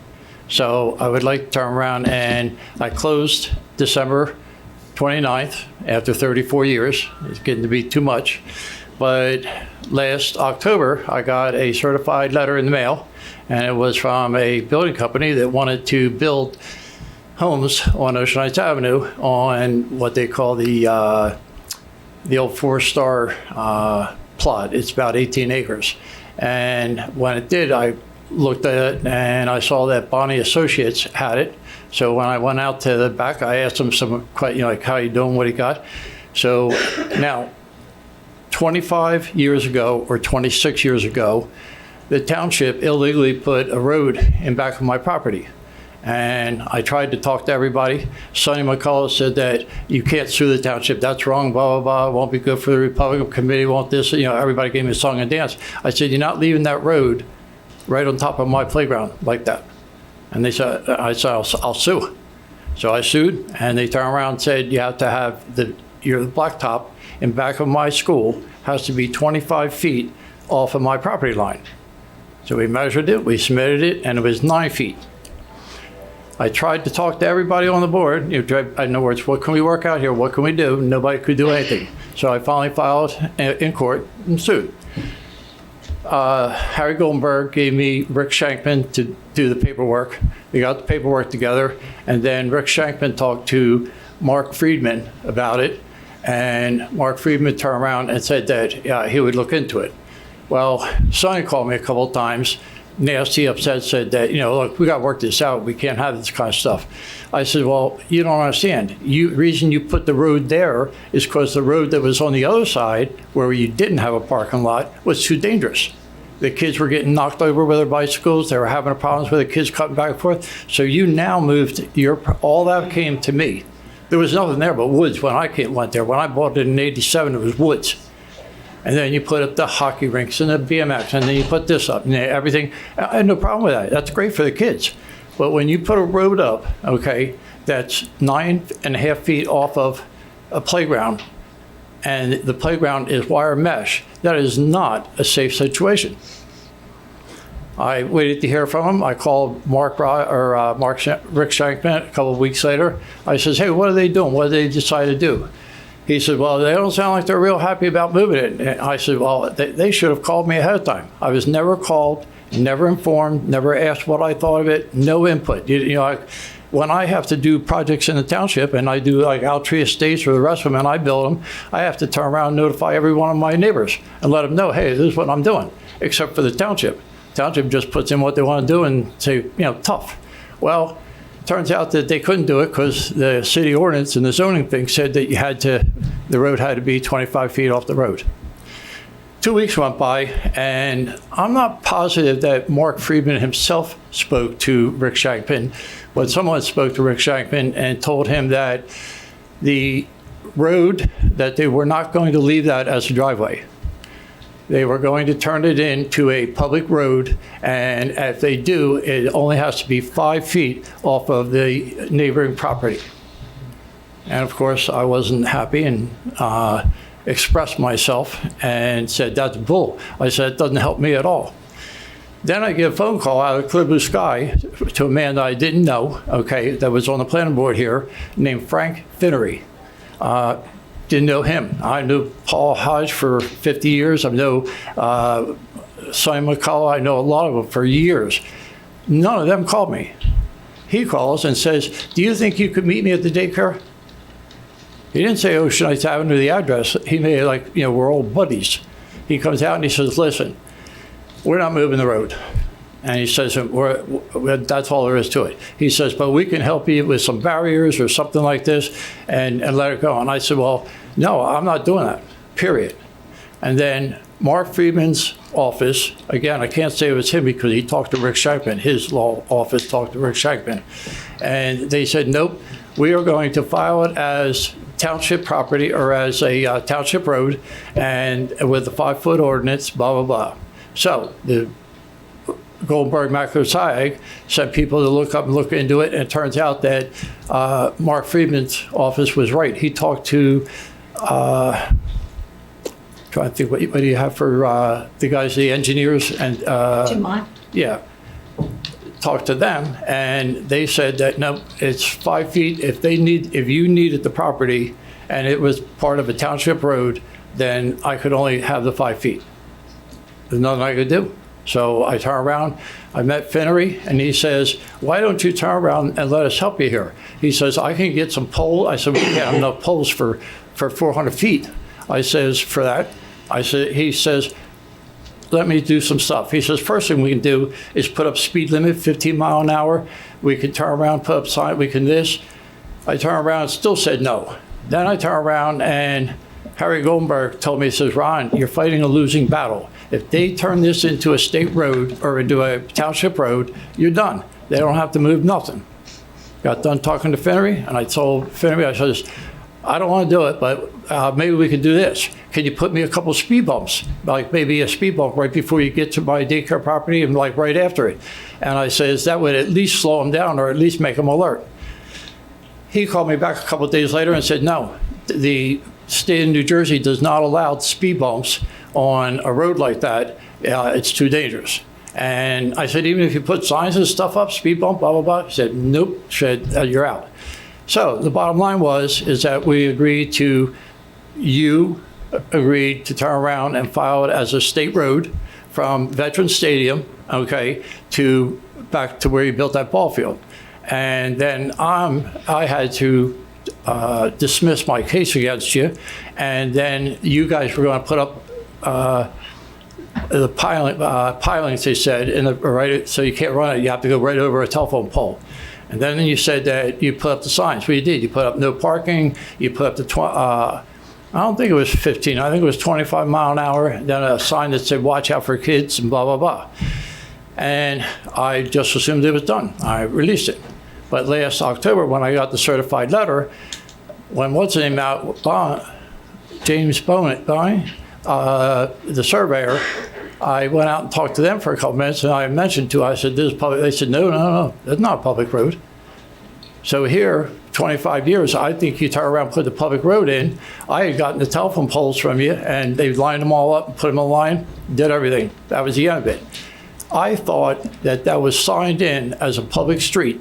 So I would like to turn around, and I closed December 29th after 34 years. It's getting to be too much. But last October, I got a certified letter in the mail, and it was from a building company that wanted to build homes on Ocean Heights Avenue on what they call the old 4-star plot. It's about 18 acres. And when it did, I looked at it and I saw that Bonnie Associates had it. So when I went out to the back, I asked them some, like, how you doing, what you got? So now, 25 years ago or 26 years ago, the township illegally put a road in back of my property. And I tried to talk to everybody. Sonny McCullough said that you can't sue the township. That's wrong, blah, blah, blah. It won't be good for the Republican committee, won't this. You know, everybody gave me a song and dance. I said, you're not leaving that road right on top of my playground like that. And they said, I'll sue. So I sued, and they turned around and said, you have to have your blacktop in back of my school has to be 25 feet off of my property line. So we measured it, we submitted it, and it was 9 feet. I tried to talk to everybody on the board. In other words, what can we work out here? What can we do? Nobody could do anything. So I finally filed in court and sued. Harry Goldenberg gave me Rick Shankman to do the paperwork. We got the paperwork together, and then Rick Shankman talked to Mark Friedman about it, and Mark Friedman turned around and said that he would look into it. Well, Sonny called me a couple of times, nasty, upset, said that, look, we got to work this out. We can't have this kind of stuff. I said, well, you don't understand. The reason you put the road there is because the road that was on the other side, where you didn't have a parking lot, was too dangerous. The kids were getting knocked over with their bicycles. They were having problems with the kids cutting back and forth. So you now moved all that came to me. There was nothing there but woods when I went there. When I bought it in '87, it was woods. And then you put up the hockey rinks and the BMX, and then you put this up and everything. I had no problem with that. That's great for the kids. But when you put a road up, okay, that's 9.5 feet off of a playground, and the playground is wire mesh. That is not a safe situation. I waited to hear from him. I called Rick Shankman a couple of weeks later. I says, hey, what are they doing? What did they decide to do? He said, well, they don't sound like they're real happy about moving it. And I said, well, they should have called me ahead of time. I was never called, never informed, never asked what I thought of it, no input. When I have to do projects in the township, and I do like Altria Estates or the rest of them, and I build them, I have to turn around and notify every one of my neighbors and let them know, hey, this is what I'm doing, except for the township. Township just puts in what they want to do and say, tough. Well, turns out that they couldn't do it because the city ordinance and the zoning thing said that the road had to be 25 feet off the road. 2 weeks went by, and I'm not positive that Mark Friedman himself spoke to Rick Shankman, but someone spoke to Rick Shankman and told him that the road, that they were not going to leave that as a driveway. They were going to turn it into a public road, and if they do, it only has to be 5 feet off of the neighboring property. And of course, I wasn't happy and expressed myself and said, that's bull. I said, it doesn't help me at all. Then I get a phone call out of the clear blue sky to a man that I didn't know, that was on the planning board here, named Frank Finnery. Didn't know him. I knew Paul Hodge for 50 years. I know Simon McCullough. I know a lot of them for years. None of them called me. He calls and says, do you think you could meet me at the daycare? He didn't say Ocean Heights Avenue, the address. He made it like, we're old buddies. He comes out and he says, listen, we're not moving the road. And he says, that's all there is to it. He says, but we can help you with some barriers or something like this and let it go. And I said, well, no, I'm not doing that, period. And then Mark Friedman's office, again, I can't say it was him because he talked to Rick Shankman. His law office talked to Rick Shankman. And they said, nope, we are going to file it as township property or as a township road and with a 5-foot ordinance, blah, blah, blah. So the Goldberg Macular SIAG sent people to look into it, and it turns out that Mark Friedman's office was right. He talked to, trying to think, what do you have for the guys, the engineers? And Jim Mott? Yeah. Talked to them, and they said that, no, it's 5 feet. If you needed the property and it was part of a township road, then I could only have the 5 feet. There's nothing I could do. So I turn around, I met Finnery, and he says, why don't you turn around and let us help you here? He says, I can get some poles. I said, we can't have enough poles for 400 feet. I says, for that. He says, let me do some stuff. He says, first thing we can do is put up speed limit, 15 mile an hour. We can turn around, put up sign, we can this. I turn around and still said no. Then I turn around and Harry Goldberg told me, he says, Ron, you're fighting a losing battle. If they turn this into a state road or into a township road, you're done. They don't have to move nothing. Got done talking to Finnery, and I told Finnery, I says, I don't want to do it, but maybe we could do this. Can you put me a couple speed bumps, like maybe a speed bump right before you get to my daycare property and like right after it? And I says, that would at least slow them down or at least make them alert. He called me back a couple of days later and said, no, the state of New Jersey does not allow speed bumps on a road like that. It's too dangerous. And I said, even if you put signs and stuff up, speed bump, blah, blah, blah. He said, nope, you're out. So the bottom line is that we agreed to, you agreed to turn around and file it as a state road from Veterans Stadium, to back to where you built that ball field. And then I had to dismiss my case against you, and then you guys were going to put up the pilings, they said, right, so you can't run it. You have to go right over a telephone pole. And then you said that you put up the signs. Well, you did. You put up no parking. You put up the, I don't think it was 15. I think it was 25 mile an hour. Then a sign that said, watch out for kids and blah, blah, blah. And I just assumed it was done. I released it. But last October, when I got the certified letter, when what's the name out, James Bonnet, the surveyor, I went out and talked to them for a couple minutes, and I mentioned to, I said, this is public. They said, no, that's not a public road. So here, 25 years, I think you turn around and put the public road in. I had gotten the telephone poles from you, and they lined them all up and put them in line, did everything. That was the end of it. I thought that that was signed in as a public street,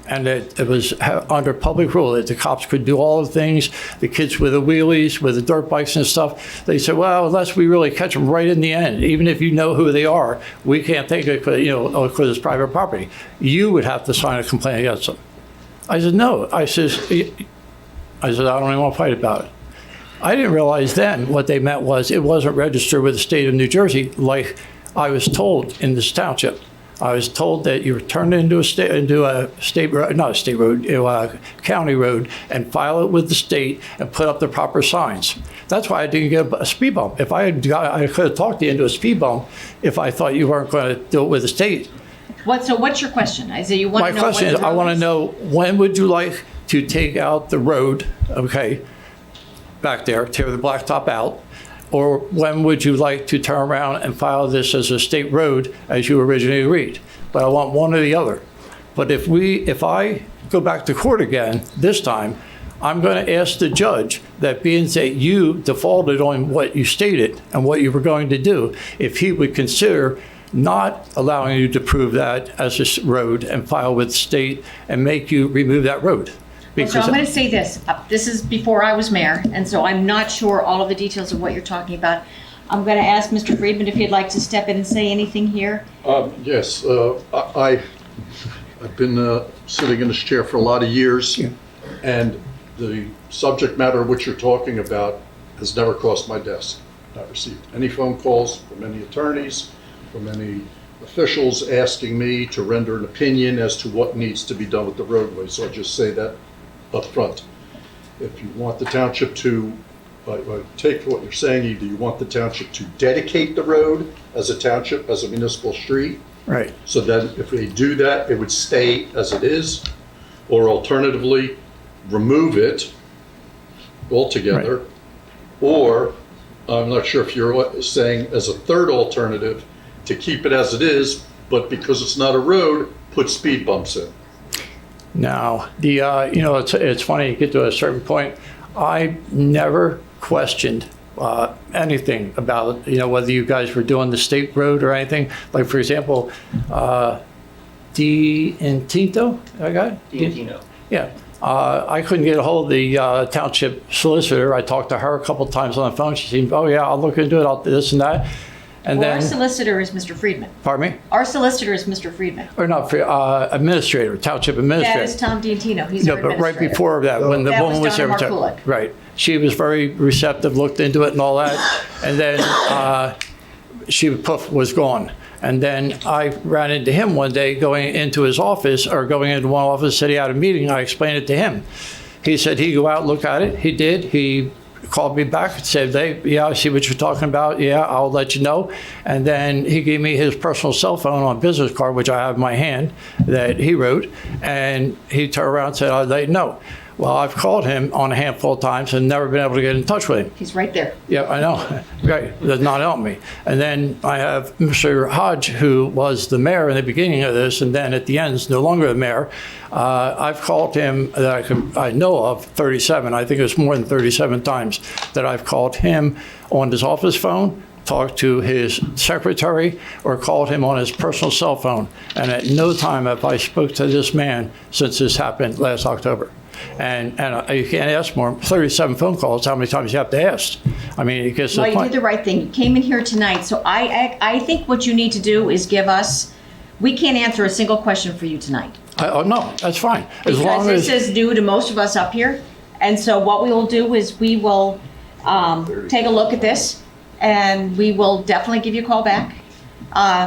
and that it was under public rule, that the cops could do all the things, the kids with the wheelies, with the dirt bikes and stuff. They said, well, unless we really catch them right in the end, even if you know who they are, we can't take it because it's private property. You would have to sign a complaint against them. I said, no. I said, I don't even want to fight about it. I didn't realize then what they meant was it wasn't registered with the state of New Jersey like I was told in this township. I was told that you turn it into a state road, not a state road, a county road, and file it with the state and put up the proper signs. That's why I didn't get a speed bump. If I could have talked you into a speed bump if I thought you weren't going to do it with the state. So what's your question? I say you want My to know question what is, the I road want to is? know, when would you like to take out the road, okay, back there, tear the blacktop out? Or when would you like to turn around and file this as a state road as you originally agreed? But I want one or the other. But if I go back to court again this time, I'm going to ask the judge that being that you defaulted on what you stated and what you were going to do, if he would consider not allowing you to prove that as a road and file with the state and make you remove that road. So I'm going to say this. This is before I was mayor, and so I'm not sure all of the details of what you're talking about. I'm going to ask Mr. Friedman if he'd like to step in and say anything here. Yes, I've been sitting in this chair for a lot of years, and the subject matter which you're talking about has never crossed my desk. I've received any phone calls from any attorneys, from any officials asking me to render an opinion as to what needs to be done with the roadway. So I just say that up front. If you want the township to take what you're saying, either you want the township to dedicate the road as a township, as a municipal street, Right. so then if they do that, it would stay as it is, or alternatively, remove it altogether. Right. Or, I'm not sure if you're saying as a third alternative, to keep it as it is, but because it's not a road, put speed bumps in. Now, it's funny, you get to a certain point, I never questioned anything about, whether you guys were doing the state road or anything. Like, for example, D'Antino, I got it? D'Antino. Yeah. I couldn't get a hold of the township solicitor. I talked to her a couple times on the phone. She seemed, oh yeah, I'll look into it, I'll do this and that. And Well, our then, solicitor is Mr. Friedman. pardon me? Our solicitor is Mr. Friedman. Or not, administrator, township That administrator. is Tom D'Antino. He's our No, but right administrator. before that, when the That woman was was there. Donna Markulik. Right. She was very receptive, looked into it and all that. And then poof, was gone. And then I ran into him one day going into his office, or going into one office, said he had a meeting. I explained it to him. He said he'd go out and look at it. He did. He called me back and said, I see what you're talking about. Yeah, I'll let you know. And then he gave me his personal cell phone on a business card, which I have in my hand, that he wrote. And he turned around and said, I'll let you know. Well, I've called him on a handful of times and never been able to get in touch with him. He's right there. Yeah, I know. Right. Does not help me. And then I have Mr. Hodge, who was the mayor in the beginning of this, and then at the end is no longer the mayor. I've called him, that I know of, 37. I think it was more than 37 times that I've called him on his office phone, talked to his secretary, or called him on his personal cell phone. And at no time have I spoke to this man since this happened last October. And you can't ask more. 37 phone calls, how many times you have to ask? I mean, it gets to Well, the you point. did the right thing. You came in here tonight, so I think what you need to do is give us, we can't answer a single question for you tonight. Oh, no, that's fine. As Because long this as, is new to most of us up here. And so what we will do is we will take a look at this, and we will definitely give you a call back.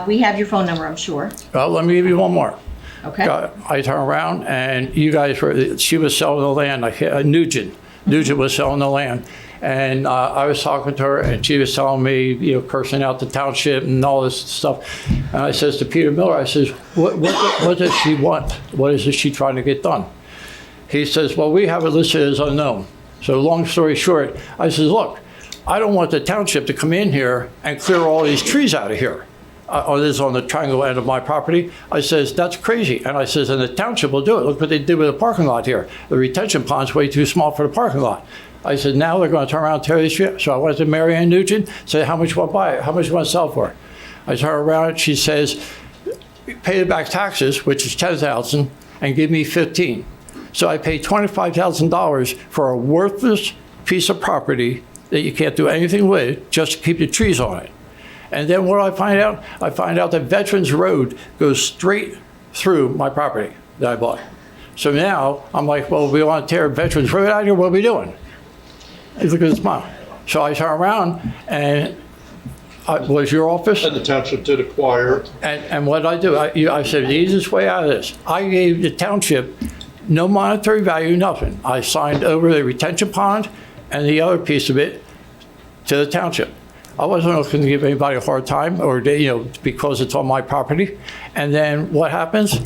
We have your phone number, I'm sure. well, let me give you one more. Okay? I turn around and you guys she was selling the land, like Nugent was selling the land. And I was talking to her and she was telling me, cursing out the township and all this stuff. And I says to Peter Miller, I says, what does she want? What is she trying to get done? He says, well, we have it listed as unknown. So long story short, I says, look, I don't want the township to come in here and clear all these trees out of here. or this is on the triangle end of my property. I says, that's crazy. And I says, and the township will do it. Look what they did with the parking lot here. The retention pond's way too small for the parking lot. I said, now they're going to turn around and tear the street. So I went to Mary Ann Nugent, said, how much you want to buy it? How much you want to sell for? I turn around, she says, pay back taxes, which is $10,000, and give me 15. So I paid $25,000 for a worthless piece of property that you can't do anything with, just to keep the trees on it. And then what do I find out? I find out that Veterans Road goes straight through my property that I bought. So now I'm like, well, we want to tear Veterans Road out here, what are we doing? Look at this smile. So I turn around and was your office? And the township did acquire. And what did I do? I said, the easiest way out of this, I gave the township no monetary value, nothing. I signed over the retention pond and the other piece of it to the township. I wasn't looking to give anybody a hard time or, because it's on my property. And then what happens?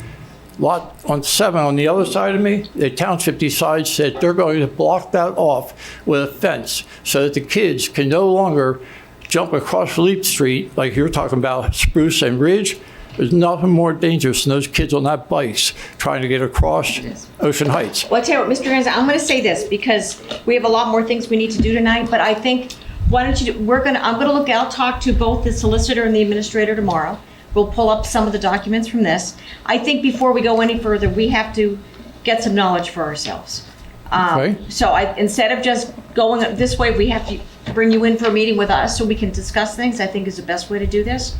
Lot on 7 on the other side of me, the township decides that they're going to block that off with a fence so that the kids can no longer jump across Leap Street like you're talking about Spruce and Ridge. There's nothing more dangerous than those kids on that bikes trying to get across Ocean Heights. Well, I tell you what, Mr. Hanson, I'm going to say this because we have a lot more things we need to do tonight, but I think, why don't you, I'm going to look, I'll talk to both the solicitor and the administrator tomorrow. We'll pull up some of the documents from this. I think before we go any further, we have to get some knowledge for ourselves. Okay. So instead of just going this way, we have to bring you in for a meeting with us so we can discuss things, I think is the best way to do this.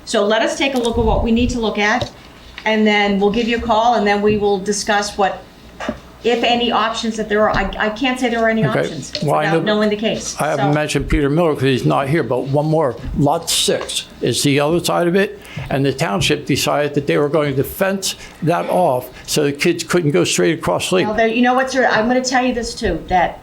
So let us take a look at what we need to look at, and then we'll give you a call, and then we will discuss what, if any, options that there are. I can't say there are any Okay. options Well, I without know- knowing the case. I haven't So- mentioned Peter Miller because he's not here, but one more. Lot 6 is the other side of it, and the township decided that they were going to fence that off so the kids couldn't go straight across Lake. Well, there, you know what, sir, I'm going to tell you this too, that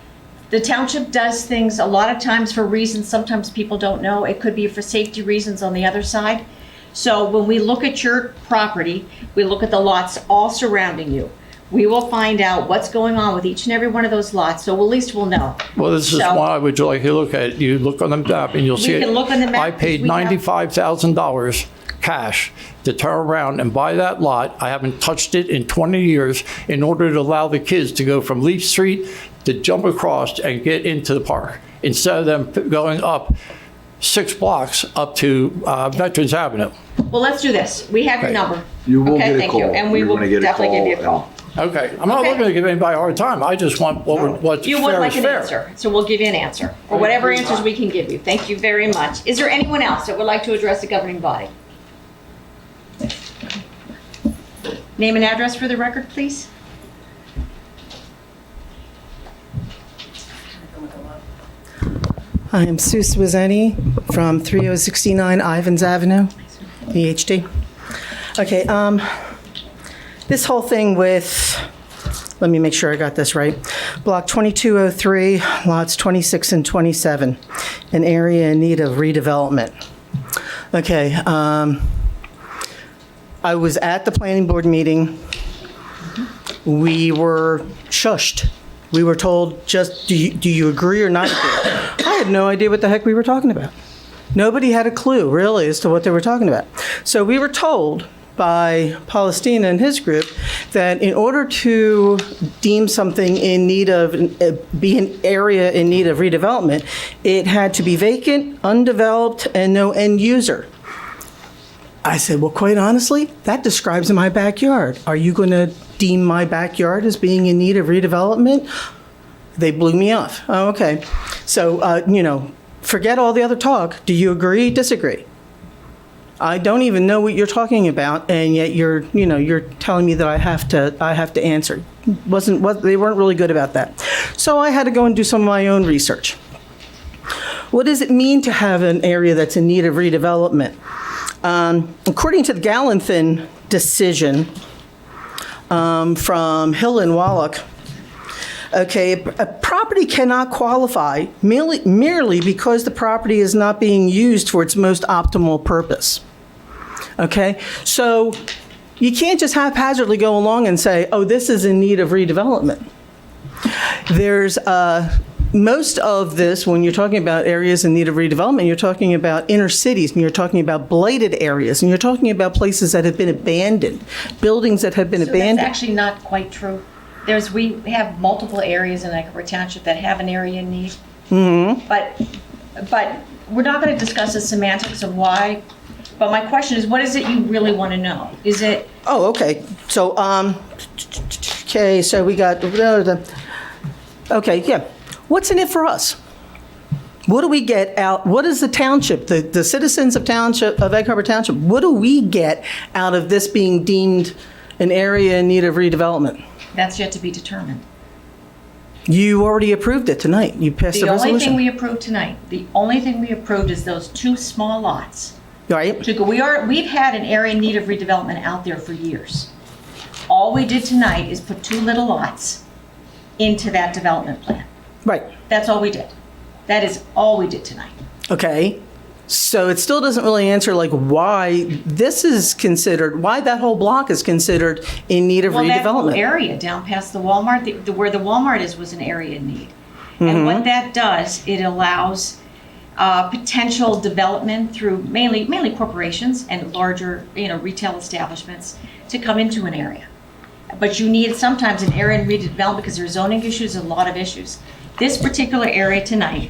the township does things a lot of times for reasons sometimes people don't know. It could be for safety reasons on the other side. So when we look at your property, we look at the lots all surrounding you. We will find out what's going on with each and every one of those lots, so at least we'll know. Well, this is So- why I would like you to look at it. You look on the map and you'll see it. can look on the map I paid because we have- $95,000 cash to turn around and buy that lot. I haven't touched it in 20 years in order to allow the kids to go from Leaf Street to jump across and get into the park instead of them going up 6 blocks up to Veterans Avenue. Well, let's do this. We have your Okay. number. You will Okay, get a thank you. call. And we You're will gonna get a definitely give you a call, call. Okay, I'm not Okay. looking to give anybody a hard time. I just want what's You would fair like is an fair. answer, so we'll give you an answer, or whatever answers we can give you. Thank you very much. Is there anyone else that would like to address the governing body? Name and address for the record, please. I am Sue Swizzeni from 3069 Ivans Avenue, EHD. Okay, this whole thing with, let me make sure I got this right. Block 2203, lots 26 and 27, an area in need of redevelopment. Okay, I was at the planning board meeting. We were shushed. We were told, just, do you agree or not agree? I had no idea what the heck we were talking about. Nobody had a clue, really, as to what they were talking about. So we were told by Palestina and his group that in order to deem something in need of, be an area in need of redevelopment, it had to be vacant, undeveloped, and no end user. I said, well, quite honestly, that describes my backyard. Are you going to deem my backyard as being in need of redevelopment? They blew me off. Oh, okay. So, forget all the other talk. Do you agree, disagree? I don't even know what you're talking about, and yet you're telling me that I have to answer. They weren't really good about that. So I had to go and do some of my own research. What does it mean to have an area that's in need of redevelopment? According to the Galanthin decision from Hill and Wallach, okay, a property cannot qualify merely because the property is not being used for its most optimal purpose. Okay, so you can't just haphazardly go along and say, oh, this is in need of redevelopment. There's most of this, when you're talking about areas in need of redevelopment, you're talking about inner cities, and you're talking about blighted areas, and you're talking about places that have been abandoned, buildings that have been So abandoned. that's actually not quite true. We have multiple areas in Egg Harbor Township that have an area in need. Mm-hmm. But we're not going to discuss the semantics of why. But my question is, what is it you really want to know? Is it, Oh, okay. So, okay, so we got, okay, yeah. What's in it for us? What do we get out, what is the township, the citizens of Egg Harbor Township, what do we get out of this being deemed an area in need of redevelopment? that's yet to be determined. You already approved it tonight. You passed the The only thing resolution. we approved tonight, the only thing we approved is those 2 small lots. Right? We've had an area in need of redevelopment out there for years. All we did tonight is put 2 little lots into that development plan. Right. That's all we did. That is all we did tonight. Okay. So it still doesn't really answer like why this is considered, why that whole block is considered in need of Well, that whole redevelopment. area down past the Walmart, where the Walmart is, was an area in need. And what that does, it allows potential development through mainly corporations and larger, retail establishments to come into an area. But you need sometimes an area in redevelopment because there's zoning issues, a lot of issues. This particular area tonight,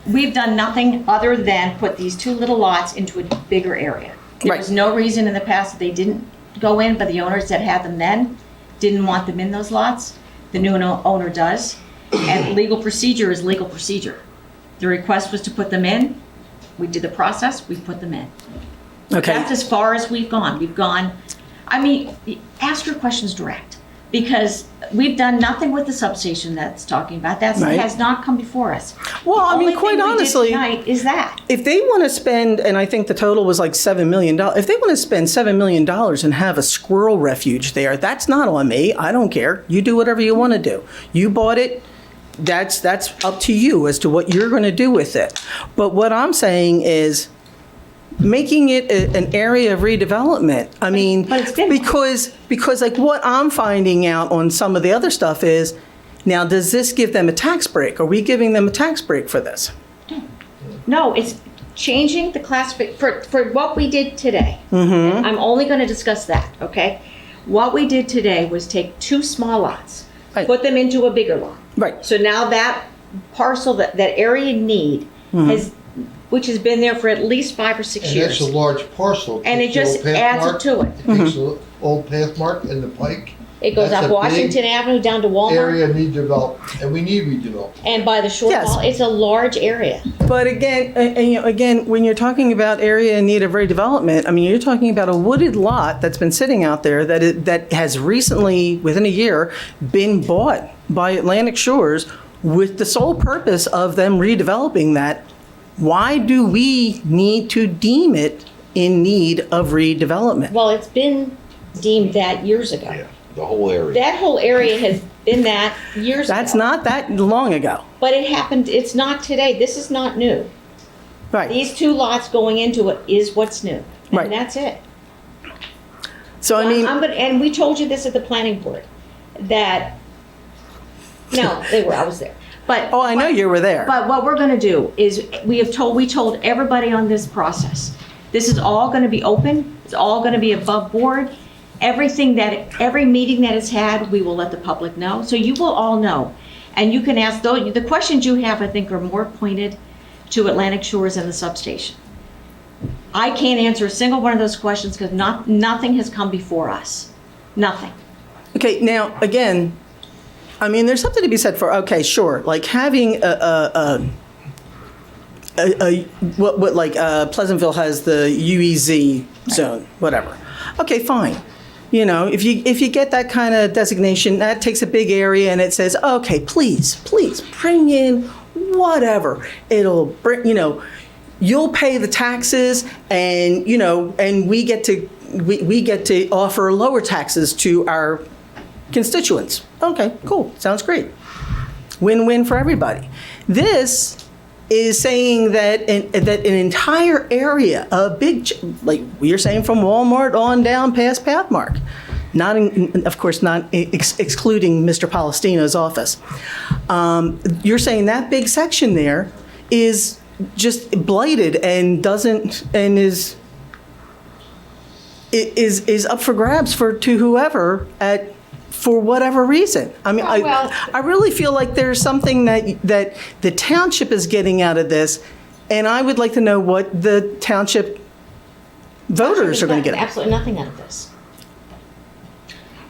we've done nothing other than put these 2 little lots into a bigger area. There was no reason in the past that they didn't go in, but the owners that had them then didn't want them in those lots. The new owner does. And legal procedure is legal procedure. The request was to put them in. We did the process, we put them in. Okay. That's as far as we've gone. Ask your questions direct. Because we've done nothing with the substation that's talking about. That Right. has not come before us. Well, I mean, quite The only honestly, thing we did tonight is that. if they want to spend, and I think the total was like $7 million, if they want to spend $7 million and have a squirrel refuge there, that's not on me. I don't care. You do whatever you want to do. You bought it. That's up to you as to what you're going to do with it. But what I'm saying is making it an area of redevelopment. I mean, but it's been- because like what I'm finding out on some of the other stuff is, now does this give them a tax break? Are we giving them a tax break for this? No, it's changing the classification for what we did today. I'm only going to discuss that, okay? What we did today was take 2 small lots, Right. put them into a bigger lot. Right. So now that parcel, that area in need, which has been there for at least 5 or 6 And years. that's a large parcel. And it Takes the just old path adds mark, it to it. Takes the old path mark and the pike. It goes That's up a Washington big Avenue down to Walmart, Area need development, and we need redevelopment. and by the short Yes. wall, it's a large area. But again, again, when you're talking about area in need of redevelopment, I mean, you're talking about a wooded lot that's been sitting out there that has recently, within a year, been bought by Atlantic Shores with the sole purpose of them redeveloping that. Why do we need to deem it in need of redevelopment? Well, it's been deemed that years ago. Yeah, the whole area. That whole area has been that years ago. That's not that long ago. But it happened, it's not today, this is not new. Right. These 2 lots going into it is what's new. Right. And that's it. So I mean, And we told you this at the planning board, that, no, I was there. But. oh, I know you were there. But what we're gonna do is, we told everybody on this process, this is all gonna be open, it's all gonna be above board. Every meeting that is had, we will let the public know, so you will all know. And you can ask, the questions you have, I think, are more pointed to Atlantic Shores and the substation. I can't answer a single one of those questions because nothing has come before us. Nothing. Okay, now, again, I mean, there's something to be said for, okay, sure, like having what like Pleasantville has the UEZ zone, whatever. Okay, fine. You know, if you get that kind of designation, that takes a big area and it says, okay, please bring in whatever. It'll bring, you'll pay the taxes and, and we get to offer lower taxes to our constituents. Okay, cool. Sounds great. Win-win for everybody. This is saying that an entire area, a big, like we are saying from Walmart on down past Pathmark, not, of course, not excluding Mr. Palestino's office. You're saying that big section there is just blighted and is up for grabs to whoever for whatever reason. I mean, I really feel like there's something that the township is getting out of this, and I would like to know what the township voters are going to get. Absolutely nothing out of this.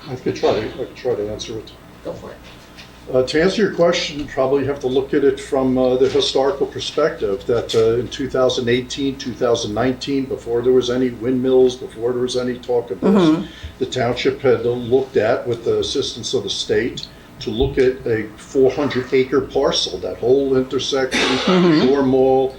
I could try to answer it. Go for it. To answer your question, you probably have to look at it from the historical perspective that in 2018, 2019, before there was any windmills, before there was any talk of this, the township had looked at, with the assistance of the state, to look at a 400-acre parcel, that whole intersection, Shore Mall,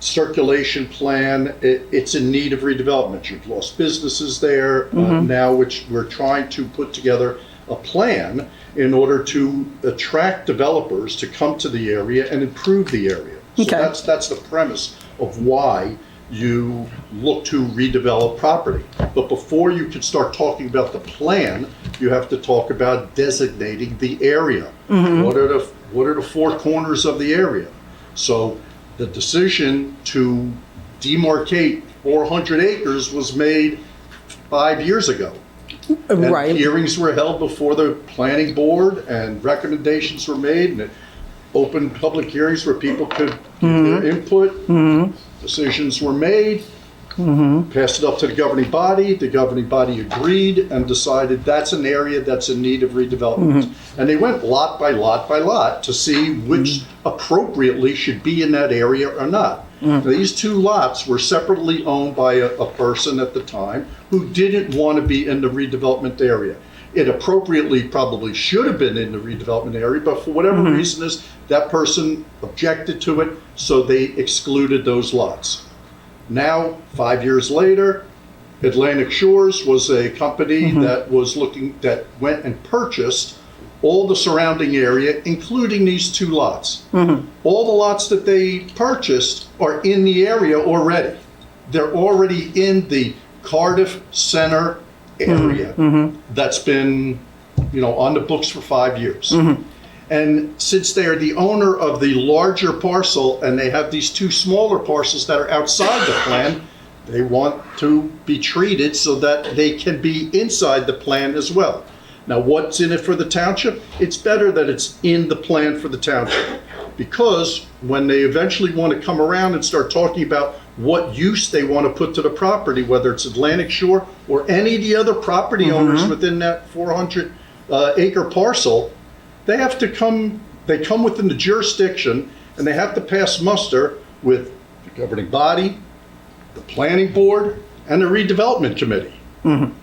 circulation plan. It's in need of redevelopment. You've lost businesses there now, which we're trying to put together a plan in order to attract developers to come to the area and improve the area. So that's the premise of why you look to redevelop property. But before you can start talking about the plan, you have to talk about designating the area. What are the four corners of the area? So the decision to demarcate 400 acres was made 5 years ago. And hearings were held before the planning board, and recommendations were made, and open public hearings where people could give their input. Decisions were made, passed it up to the governing body. The governing body agreed and decided that's an area that's in need of redevelopment. And they went lot by lot by lot to see which appropriately should be in that area or not. Now, these two lots were separately owned by a person at the time who didn't want to be in the redevelopment area. It appropriately probably should have been in the redevelopment area, but for whatever reason that person objected to it, so they excluded those lots. Now, 5 years later, Atlantic Shores was a company that went and purchased all the surrounding area, including these two lots. All the lots that they purchased are in the area already. They're already in the Cardiff Center area that's been, on the books for 5 years. And since they are the owner of the larger parcel and they have these two smaller parcels that are outside the plan, they want to be treated so that they can be inside the plan as well. Now, what's in it for the township? It's better that it's in the plan for the township, because when they eventually want to come around and start talking about what use they want to put to the property, whether it's Atlantic Shore or any of the other property owners within that 400 acre parcel, they have to come within the jurisdiction, and they have to pass muster with the governing body, the planning board, and the redevelopment committee.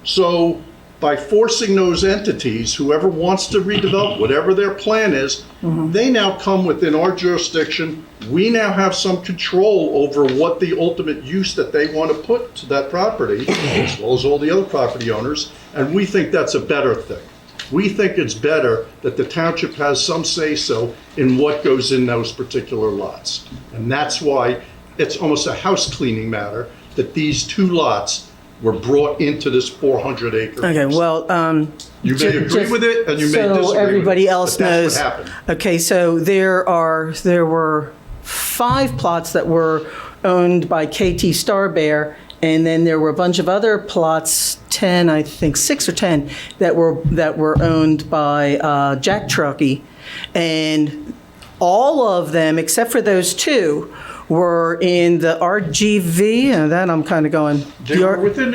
So by forcing those entities, whoever wants to redevelop, whatever their plan is, they now come within our jurisdiction. We now have some control over what the ultimate use that they want to put to that property, as well as all the other property owners, and we think that's a better thing. We think it's better that the township has some say-so in what goes in those particular lots. And that's why it's almost a house cleaning matter that these two lots were brought into this 400 acre. Okay, well, you may agree with it and you may disagree so everybody with it, else but knows. that's what happened. Okay, so there were 5 plots that were owned by KT Star Bear, and then there were a bunch of other plots, 10, I think 6 or 10, that were owned by Jack Truckee, and all of them, except for those 2, were in the RGV, and then I'm kind of going. They were in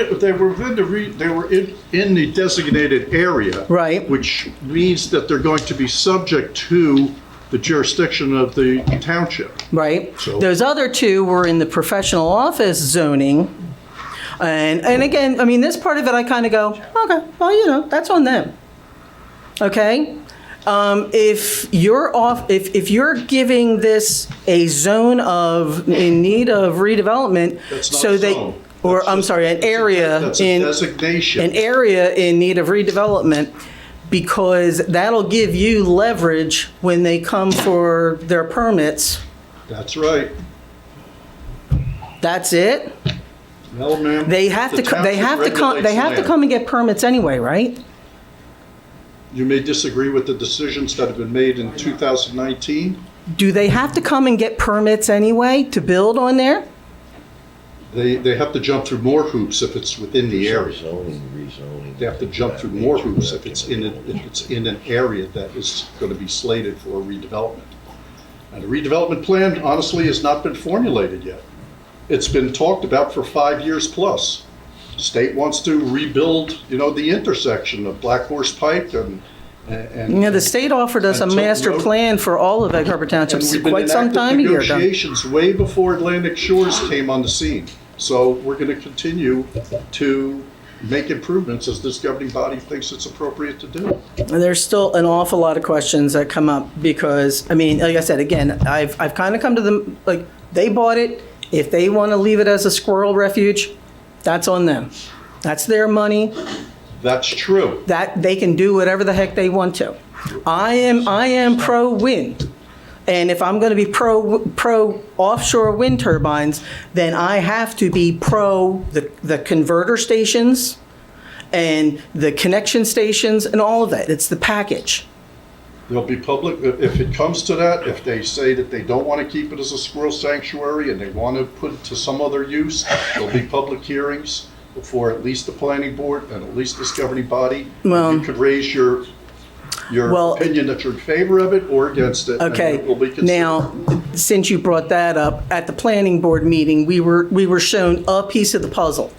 the designated area, right? Which means that they're going to be subject to the jurisdiction of the township, right? So those other 2 were in the professional office zoning, and again, I mean, this part of it, I kind of go, okay, well, that's on them. Okay. If you're giving this a zone in need of redevelopment, that's not so a they, zone. or That's I'm just- sorry, an area that's a in designation. an area in need of redevelopment, because that'll give you leverage when they come for their permits. That's right. That's it. No, ma'am. They have The to, they have to township come, they have to regulates come and get permits anyway, right? land. You may disagree with the decisions that have been made in 2019. Do they have to come and get permits anyway to build on there? They have to jump through more hoops if it's within the area. Rezoning. They have to jump through more hoops if it's in an area that is going to be slated for redevelopment. And a redevelopment plan, honestly, has not been formulated yet. It's been talked about for 5 years plus. State wants to rebuild, the intersection of Black Horse Pike and. The state offered us a and Tilton master Road. plan for all of Egg Harbor Township And we've been quite in some active time ago. negotiations way before Atlantic Shores came on the scene. So we're going to continue to make improvements as this governing body thinks it's appropriate to do. And there's still an awful lot of questions that come up because, like I said, again, I've kind of come to them, like, they bought it. If they want to leave it as a squirrel refuge, that's on them. That's their money. That's true. That they can do whatever the heck they want to. I am pro wind. And if I'm going to be pro offshore wind turbines, then I have to be pro the converter stations and the connection stations and all of that. It's the package. There'll be public, if it comes to that, if they say that they don't want to keep it as a squirrel sanctuary and they want to put it to some other use, there'll be public hearings before at least the planning board and at least this governing body. Well- You could raise your opinion that you're in favor of it or against it. and Okay, it will be considered. now, since you brought that up, at the planning board meeting, we were shown a piece of the puzzle.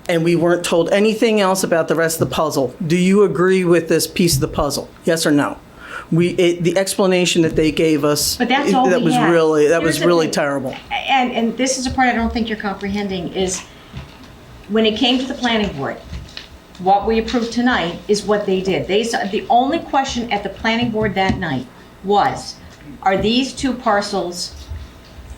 And we weren't told anything else about the rest of the puzzle. Do you agree with this piece of the puzzle? Yes or no? The explanation that they gave us. But that's all that we was had. really That Here's was the really thing. terrible. And this is a part I don't think you're comprehending, is when it came to the planning board, what we approved tonight is what they did. The only question at the planning board that night was, are these two parcels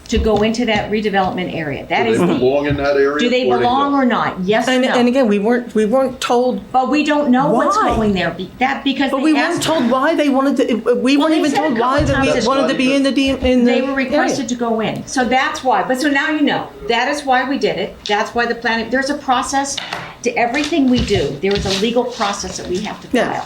to go into that redevelopment area? That Do is they the, belong in that area? do they or belong don't? or not? Yes or no? And again, we weren't told. But we don't know what's Why? going there, because But they we weren't asked. told why they wanted to. We Well, weren't they even said a told couple why that times we it's wanted to be in the They were area. requested to go in, so that's why. But so now you know, that is why we did it. That's why the planning, there's a process to everything we do. There is a legal process that we have to Yeah.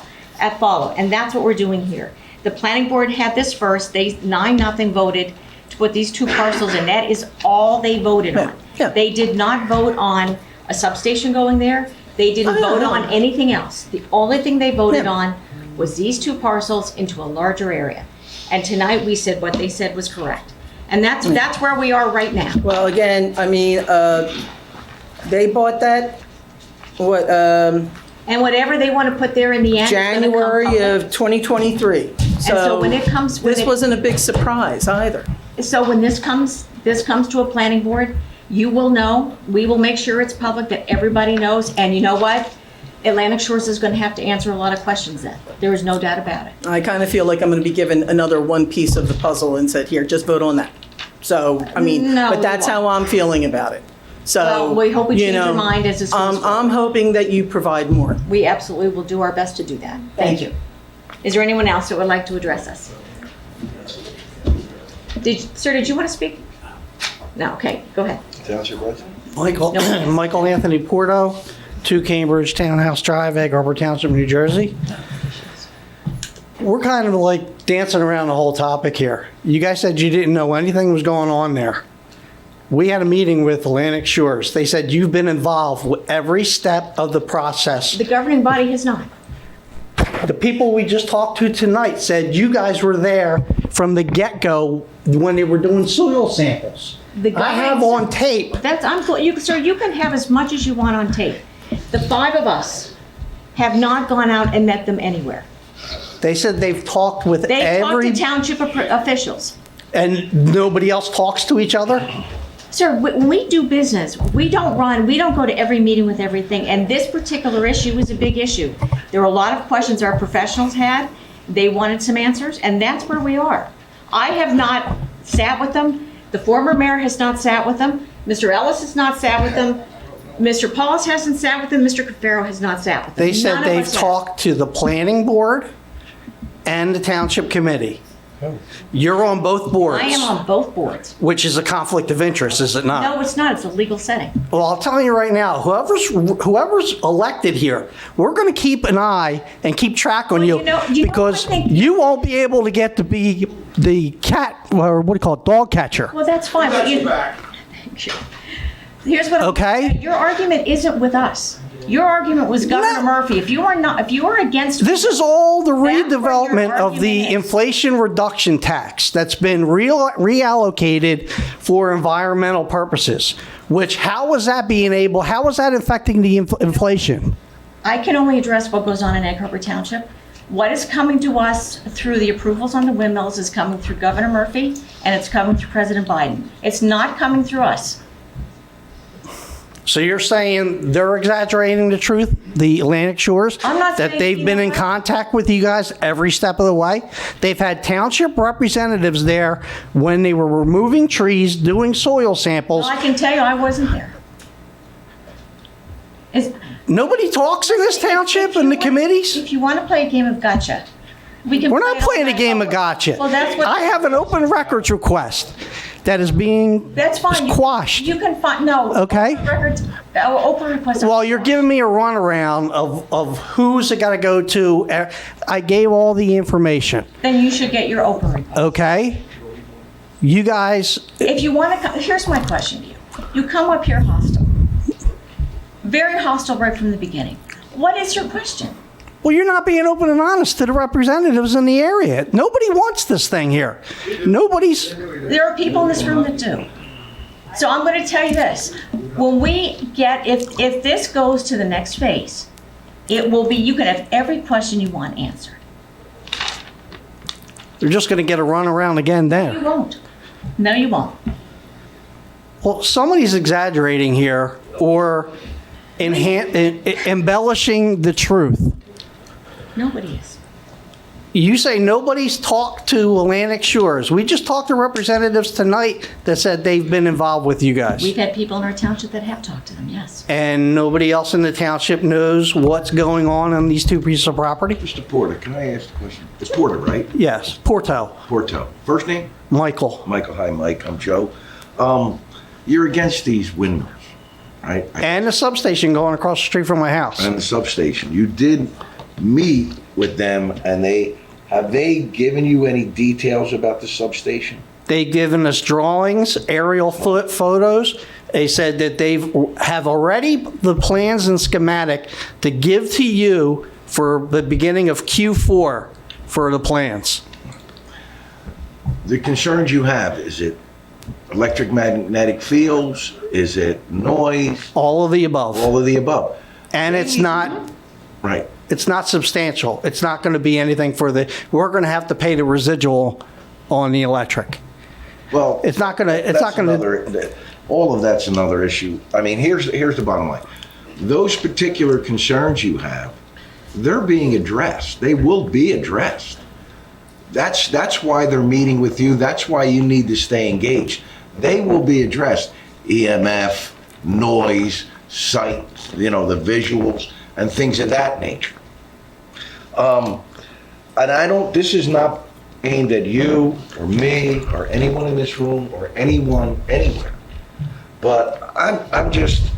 follow, and that's what we're doing here. The planning board had this first, they 9-0 voted to put these two parcels in. That is all they voted on. Yeah. They did not vote on a substation going there. They didn't vote know. on anything else. The only thing they voted Yeah. on was these two parcels into a larger area. And tonight, we said what they said was correct. And that's where we are right now. Well, again, they bought that. And whatever they want to put there in the end is gonna come January public. of 2023. so when it comes- when This it- wasn't a big surprise either. So when this comes to a planning board, you will know, we will make sure it's public, that everybody knows. And you know what? Atlantic Shores is going to have to answer a lot of questions then. There is no doubt about it. I kind of feel like I'm going to be given another one piece of the puzzle and said, here, just vote on that. So, No, but that's you how I'm feeling about it. So, Well, we hope we you change your know, mind as this goes I'm hoping that you provide more. We absolutely will do our best to do that. Thank you. Is there anyone else that would like to address us? Sir, did you want to speak? No, okay, go ahead. Township resident? Michael, No. Michael Anthony Porto, 2 Cambridge Townhouse Drive, Egg Harbor Township, New Jersey. We're kind of like dancing around the whole topic here. You guys said you didn't know anything was going on there. We had a meeting with Atlantic Shores. They said you've been involved with every step of the process. The governing body has not. The people we just talked to tonight said you guys were there from the get-go when they were doing soil samples. I have on tape. Sir, you can have as much as you want on tape. The 5 of us have not gone out and met them anywhere. They said they've talked with They talked every, to township officials. and nobody else talks to each other? Sir, when we do business, we don't go to every meeting with everything, and this particular issue is a big issue. There were a lot of questions our professionals had. They wanted some answers, and that's where we are. I have not sat with them. The former mayor has not sat with them. Mr. Ellis has not sat with them. Mr. Paulus hasn't sat with them. Mr. Cafaro has not sat with them. They said None of they've us have. talked to the planning board and the township committee. You're on both boards. I am on both boards. Which is a conflict of interest, is it not? No, it's not. It's a legal setting. Well, I'll tell you right now, whoever's elected here, we're going to keep an eye and keep track on you, because you won't be able to get to be the cat, or what do you call it, dog catcher. Well, that's fine, but here's what. Okay. Your argument isn't with us. Your argument was Governor Murphy. If you are against. This is all the That's what your redevelopment of the argument is. Inflation Reduction Tax that's been reallocated for environmental purposes, which how is that affecting the inflation? I can only address what goes on in Egg Harbor Township. What is coming to us through the approvals on the windmills is coming through Governor Murphy, and it's coming through President Biden. It's not coming through us. So you're saying they're exaggerating the truth, the Atlantic Shores? I'm not that saying they've been in either way. contact with you guys every step of the way? They've had township representatives there when they were removing trees, doing soil samples. Well, I can tell you, I wasn't there. Nobody talks in this township and the committees? If you want to play a game of gotcha, we can. We're not play it all playing a night game long. of gotcha. Well, that's what. I have an open records request that is being That's fine. squashed. You can find, no. Okay. Records, open request. Well, you're giving me a runaround of who's it got to go to. I gave all the information. Then you should get your open request. Okay. You guys. If you want to, here's my question to you. You come up here hostile. Very hostile right from the beginning. What is your question? Well, you're not being open and honest to the representatives in the area. Nobody wants this thing here. Nobody's. There are people in this room that do. So I'm going to tell you this. When we get, if this goes to the next phase, it will be, you can have every question you want answered. They're just going to get a runaround again You there. won't. No, you won't. Well, somebody's exaggerating here or embellishing the truth. Nobody is. You say nobody's talked to Atlantic Shores. We just talked to representatives tonight that said they've been involved with you guys. We've had people in our township that have talked to them, yes. And nobody else in the township knows what's going on these two pieces of property? Mr. Porter, can I ask a question? It's Porter, right? Yes, Porto. Porto. First name? Michael. Michael. Hi, Mike. I'm Joe. You're against these windmills, right? And the substation going across the street from my house. And the substation. You did meet with them, and have they given you any details about the substation? They've given us drawings, aerial photos. They said that they have already the plans and schematic to give to you for the beginning of Q4 for the plans. The concerns you have, is it electromagnetic fields? Is it noise? All of the above. All of the above. And it's not. Right. It's not substantial. It's not going to be anything we're going to have to pay the residual on the electric. Well, it's not going to. All of that's another issue. I mean, here's the bottom line. Those particular concerns you have, they're being addressed. They will be addressed. That's why they're meeting with you. That's why you need to stay engaged. They will be addressed. EMF, noise, sight, the visuals, and things of that nature. And this is not aimed at you or me or anyone in this room or anyone anywhere. But I'm just,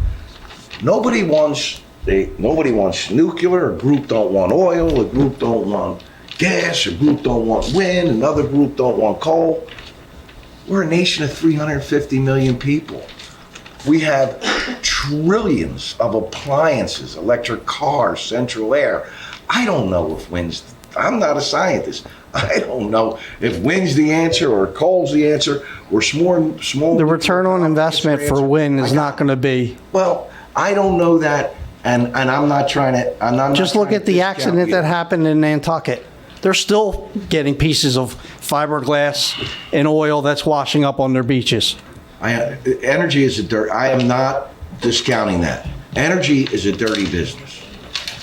nobody wants nuclear, a group don't want oil, a group don't want gas, a group don't want wind, another group don't want coal. We're a nation of 350 million people. We have trillions of appliances, electric cars, central air. I don't know if wind's, I'm not a scientist. I don't know if wind's the answer or coal's the answer or small. The return on investment for wind is not going to be. Well, I don't know that, and I'm not trying to. Just look at the accident that happened in Nantucket. They're still getting pieces of fiberglass and oil that's washing up on their beaches. Energy is a dirt. I am not discounting that. Energy is a dirty business,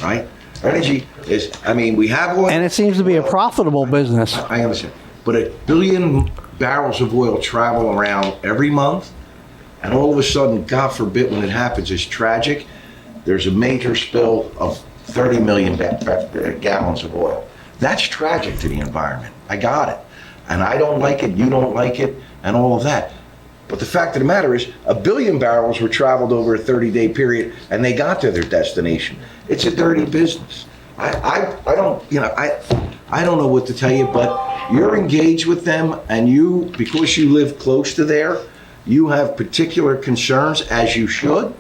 right? Energy is, we have oil. And it seems to be a profitable business. I understand. But 1 billion barrels of oil travel around every month, and all of a sudden, God forbid, when it happens, it's tragic. There's a major spill of 30 million gallons of oil. That's tragic to the environment. I got it. And I don't like it, you don't like it, and all of that. But the fact of the matter is, 1 billion barrels were traveled over a 30-day period, and they got to their destination. It's a dirty business. I don't know what to tell you, but you're engaged with them, and you, because you live close to there, you have particular concerns, as you should,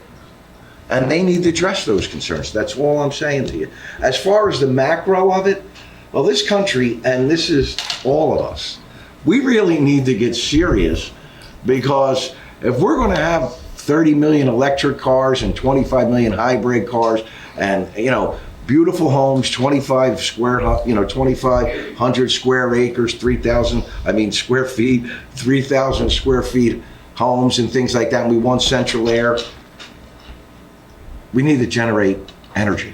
and they need to address those concerns. That's all I'm saying to you. As far as the macro of it, well, this country, and this is all of us, we really need to get serious, because if we're going to have 30 million electric cars and 25 million hybrid cars and, beautiful homes, 2,500 square acres, square feet, 3,000 square feet homes and things like that, and we want central air, we need to generate energy.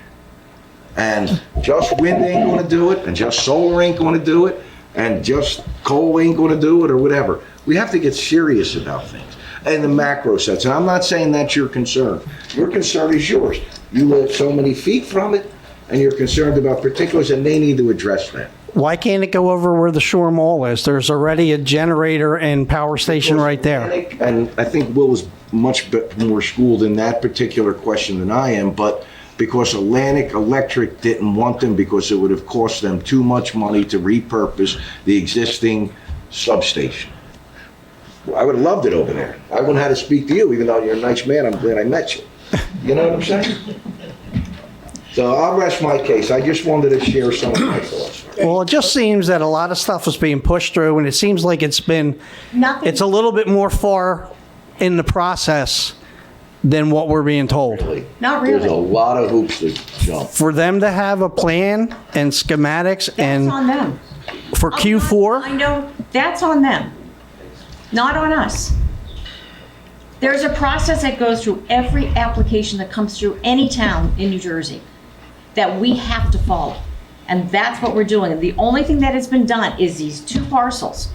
And just wind ain't going to do it, and just solar ain't going to do it, and just coal ain't going to do it, or whatever. We have to get serious about things in the macro sense. And I'm not saying that's your concern. Your concern is yours. You live so many feet from it, and you're concerned about particulars, and they need to address that. Why can't it go over where the Shore Mall is? There's already a generator and power station right there. And I think Will is much more schooled in that particular question than I am, but because Atlantic Electric didn't want them because it would have cost them too much money to repurpose the existing substation. I would have loved it over there. I wouldn't have had to speak to you, even though you're a nice man. I'm glad I met you. You know what I'm saying? So I'll rest my case. I just wanted to share some of my thoughts. Well, it just seems that a lot of stuff is being pushed through, and it seems like it's a little bit more far in the process than what we're being told. Not really. There's a lot of hoops to jump. For them to have a plan and schematics and That's on them. for Q4, I know, that's on them, not on us. There's a process that goes through every application that comes through any town in New Jersey that we have to follow. And that's what we're doing. And the only thing that has been done is these 2 parcels.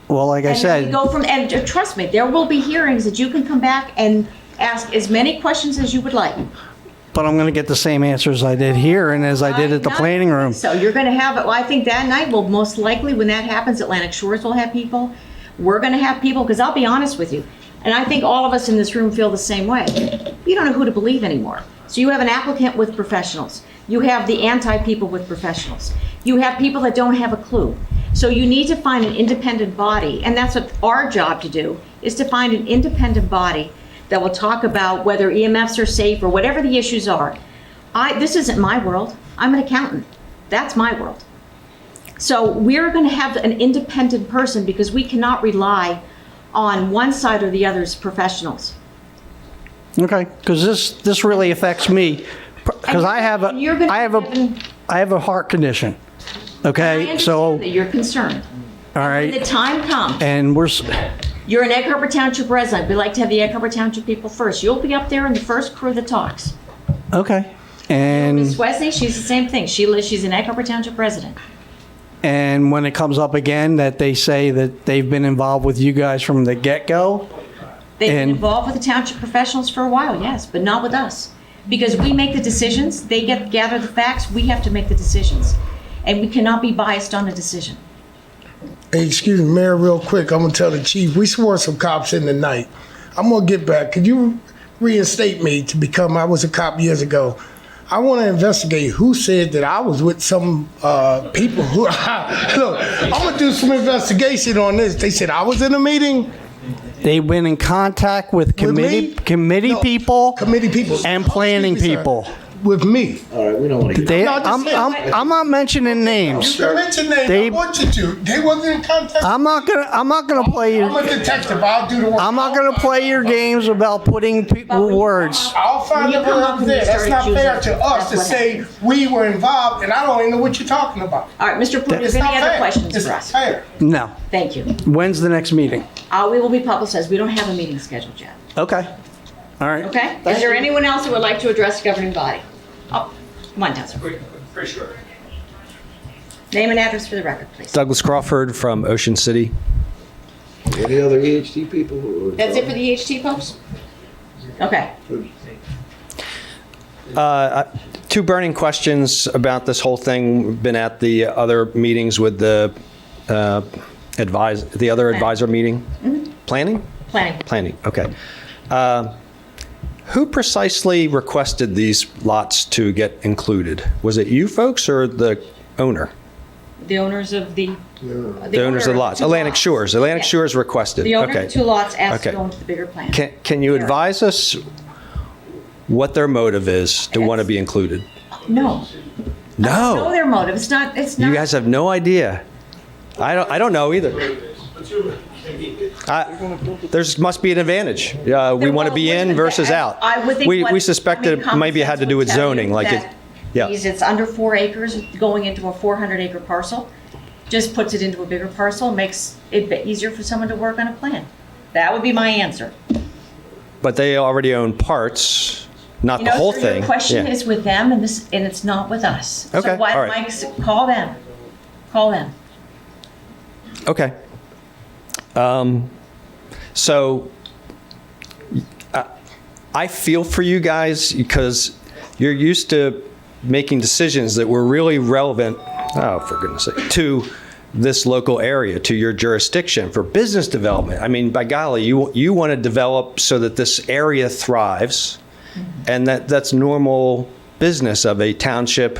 well, like I And then we said, go from, and trust me, there will be hearings that you can come back and ask as many questions as you would like. but I'm going to get the same answers I did here and as I did at the planning room. So you're going to have, well, I think that night will most likely, when that happens, Atlantic Shores will have people. We're going to have people, because I'll be honest with you, and I think all of us in this room feel the same way. You don't know who to believe anymore. So you have an applicant with professionals. You have the anti-people with professionals. You have people that don't have a clue. So you need to find an independent body, and that's what our job to do, is to find an independent body that will talk about whether EMFs are safe or whatever the issues are. This isn't my world. I'm an accountant. That's my world. So we're going to have an independent person because we cannot rely on one side or the other's professionals. Okay, because this really affects me, because I have And you're gonna I have a heart condition. I Okay, understand so that you're concerned. all When the right, time comes, and you're an Egg Harbor Township resident. We like to have the Egg Harbor Township people first. You'll be up there in the first crew that talks. okay, Ms. and Wesley, she's the same thing. She's an Egg Harbor Township resident. when it comes up again that they say that they've been involved with you guys from the get-go, They've been And- involved with the township professionals for a while, yes, but not with us. Because we make the decisions, they gather the facts, we have to make the decisions. And we cannot be biased on a decision. Hey, excuse me, Mayor, real quick. I'm gonna tell the chief, we swore some cops in the night. I'm gonna get back. Could you reinstate me to become, I was a cop years ago. I wanna investigate who said that I was with some people who, look, I'm gonna do some investigation on this. They said I was in a meeting. they've been in contact with me? committee No, people Committee people. and planning Excuse me, sir. people. With me. All right, we don't want to get... No, just say- I'm not mentioning names. You can mention names. They- I want you to. They wasn't in contact. I'm not gonna play your. I'm a detective. I'll do the work. I'm not gonna play your games about putting words. I'll find When the you come word up and there. you That's start not fair accusing, to us that's to what say we were involved and I don't even know what you're talking about. All right, Mr. Pruitt, is It's there any not other fair. questions It's for not us? fair. No. Thank you. When's the next meeting? We will be publicized. We don't have a meeting scheduled yet. Okay. All right. Okay? Is there anyone else who would like to address the governing body? Oh, come on, Councilor. Pretty sure. Name and address for the record, please. Douglas Crawford from Ocean City. Any other EHT people? That's it for the EHT folks? Okay. Two burning questions about this whole thing. We've been at the other meetings with the the other advisor meeting? Planning? Planning. Planning, okay. Who precisely requested these lots to get included? Was it you folks or the owner? The owners of the The owners of the lots, Atlantic Shores. Atlantic Shores requested. The owner of Okay. the two lots asked to Okay. go into the bigger plan. Can you advise us what their motive is to want to be included? No. No, No, their motive. It's not. you guys have no idea. I don't know either. There's must be an advantage. We want to be in versus out. I would think We what- suspected common maybe it had sense to do would with tell you zoning, like it, that yeah. because it's under 4 acres going into a 400-acre parcel, just puts it into a bigger parcel, makes it easier for someone to work on a plan. That would be my answer. But they already own parts, not You the know, whole so thing. your question Yeah. is with them, and it's not with us. Okay, So why all don't right. Mike call them? Call them. Okay. So I feel for you guys because you're used to making decisions that were really relevant, oh, for goodness sake, to this local area, to your jurisdiction for business development. I mean, by golly, you want to develop so that this area thrives, and that's normal business of a township.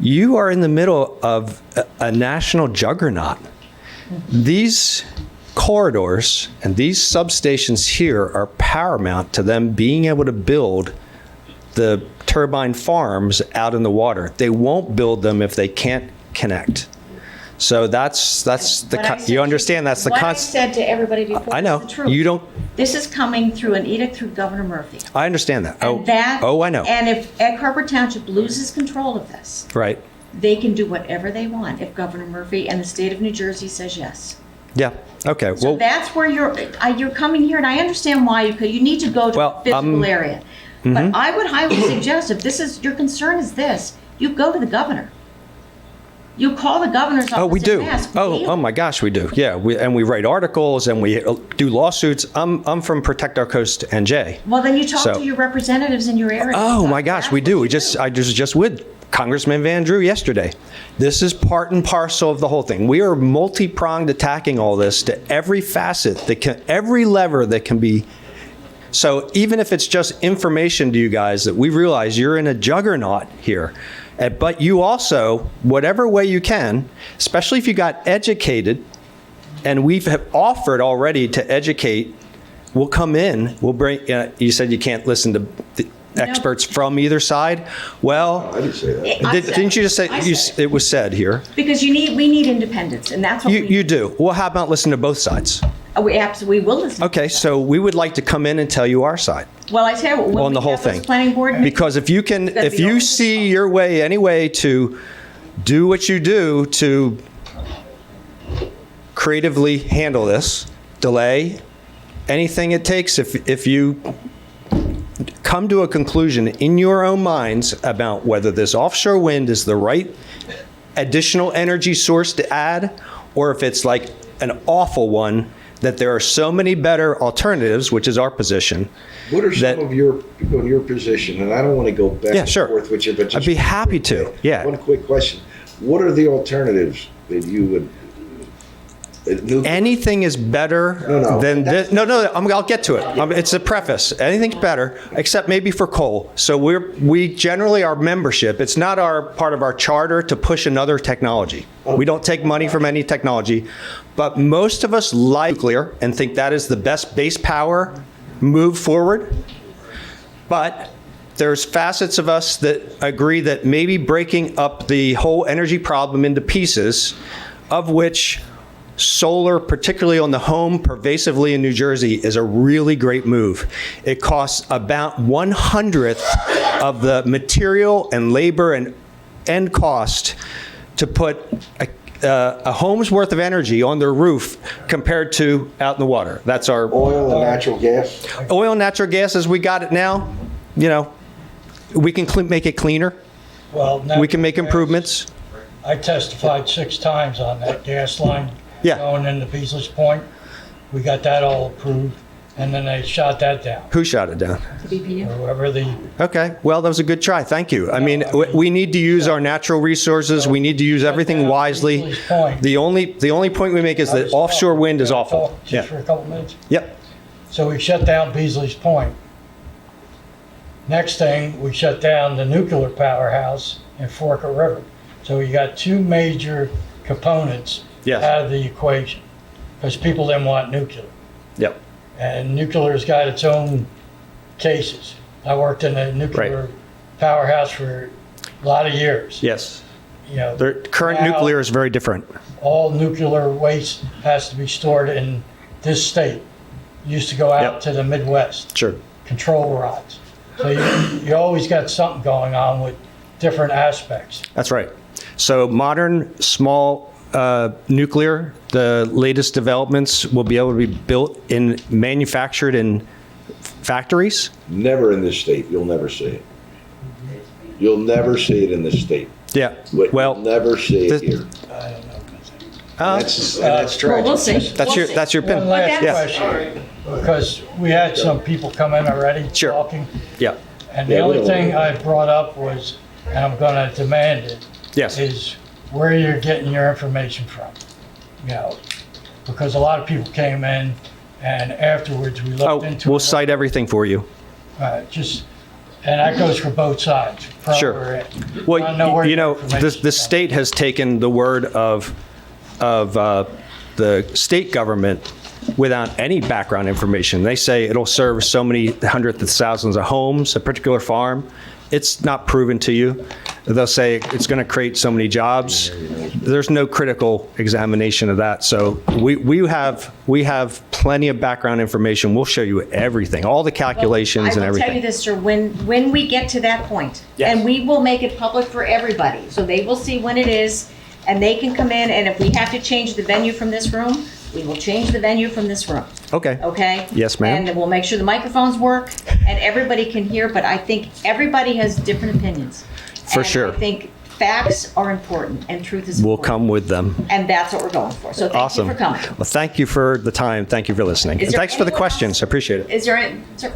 You are in the middle of a national juggernaut. These corridors and these substations here are paramount to them being able to build the turbine farms out in the water. They won't build them if they can't connect. So that's you understand that's the What I concept. said to everybody before I know. is the truth. You don't. This is coming through an edict through Governor Murphy. I understand that. And that, Oh, I know. And if Egg Harbor Township loses control of this, Right. they can do whatever they want if Governor Murphy and the state of New Jersey says yes. Yeah. Okay. So Well, that's where you're coming here, and I understand why you need to go to Well, a physical area. mhm. But I would highly suggest if this is your concern is this, you go to the governor. You call the governor's office. oh, we do. And ask, Oh my gosh, we do. Yeah. We write articles and we do lawsuits. I'm from Protect Our Coast NJ. Well, then you talk So- to your representatives in your area. Oh my gosh, we do. I was just with Congressman Van Drew yesterday. This is part and parcel of the whole thing. We are multi-pronged attacking all this to every facet every lever that can be. So even if it's just information to you guys that we realize you're in a juggernaut here, but you also, whatever way you can, especially if you got educated, and have offered already to educate, we'll come in, we'll bring, you said you can't listen to the experts from either side. Well, I didn't say that. didn't you just say, it was said here? Because we need independence, and that's what You do. Well, how about listen to both sides? we absolutely will listen. Okay, so we would like to come in and tell you our side Well, I tell you what, when on the we whole have this thing. planning board meeting, Because if you see your way, any way to do what you do to creatively handle this, delay, anything it takes, if you come to a conclusion in your own minds about whether this offshore wind is the right additional energy source to add, or if it's like an awful one, that there are so many better alternatives, which is our position. What are some of your position? And I don't want to go back Yeah, and sure. forth with you, but just I'd be happy to, yeah. One quick question. What are the alternatives that you would? Anything is better No. than this. No, I'll get to it. It's a preface. Anything's better, except maybe for coal. So we generally, our membership, it's not part of our charter to push another technology. We don't take money from any technology, but most of us like nuclear and think that is the best base power move forward. But there's facets of us that agree that maybe breaking up the whole energy problem into pieces, of which solar, particularly on the home, pervasively in New Jersey, is a really great move. It costs about 1/100th of the material and labor and end cost to put a home's worth of energy on their roof compared to out in the water. That's our Oil and natural gas? Oil and natural gas as we got it now, we can make it cleaner. Well, We can make improvements. I testified 6 times on that gas line Yeah. going into Beasley's Point. We got that all approved. and then they shot that down. Who shot it down? Or whoever the, Okay, well, that was a good try. Thank you. I mean, we need to use our natural resources. We need to use everything wisely. Beasley's Point. The only point we make is that offshore wind is awful. Talk just Yeah. for a couple minutes. Yep. So we shut down Beasley's Point. Next thing, we shut down the nuclear powerhouse in Forked River. So we got two major components Yes. out of the equation, because people didn't want nuclear. Yep. And nuclear's got its own cases. I worked in a nuclear powerhouse for a lot of years. Yes. You know, The current now nuclear is very different. all nuclear waste has to be stored in this state. Used to go out Yep. to the Midwest. Sure. Control rods. So you always got something going on with different aspects. That's right. So modern, small nuclear, the latest developments will be able to be built and manufactured in factories? Never in this state. You'll never see it. You'll never see it in this state. Yeah. You'll Well, never see it this- here. I don't know. That's tragic. We'll see. That's your One pin. last Yeah. question, because we had some people come in already Sure. talking. Yeah. And the Yeah, we only don't thing want I brought up was, and I'm gonna demand it, Yes. is where you're getting your information from. You know, because a lot of people came in and afterwards we Oh, looked into we'll it. cite everything for you. Just, and that goes for both sides. from Sure. where we're at. Well, Wanna know where you your know, information's the from. state has taken the word of the state government without any background information. They say it'll serve so many hundreds of thousands of homes, a particular farm. It's not proven to you. They'll say it's going to create so many jobs. There's no critical examination of that. So we have plenty of background information. We'll show you everything, all the calculations and I will tell you everything. this, sir, when we get to that point, and we will make it public for everybody, so they will see when it is, and they can come in, and if we have to change the venue from this room, we will change the venue from this room, Okay. okay? Yes, ma'am. And we'll make sure the microphones work, and everybody can hear, but I think everybody has different opinions. For sure. And I think facts are important, and truth is We'll important. come with them. And that's what we're going for, so thank you Awesome. for coming. Well, thank you for the time. Thank you for listening. Is And there thanks for the anyone questions. I appreciate it. Is there any, sir?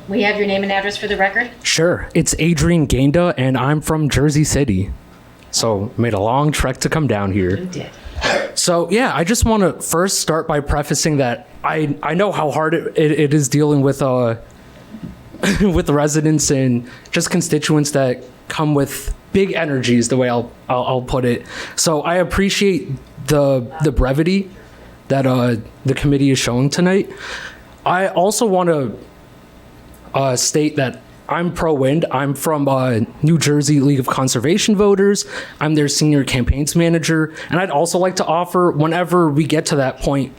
We have your name and address for the record? Sure. It's Adrian Gainda, and I'm from Jersey City. So made a long trek to come down here. You did. So yeah, I just want to first start by prefacing that I know how hard it is dealing with with residents and just constituents that come with big energies, the way I'll put it. So I appreciate the brevity that the committee is showing tonight. I also want to state that I'm pro-wind. I'm from New Jersey League of Conservation Voters. I'm their senior campaigns manager. And I'd also like to offer, whenever we get to that point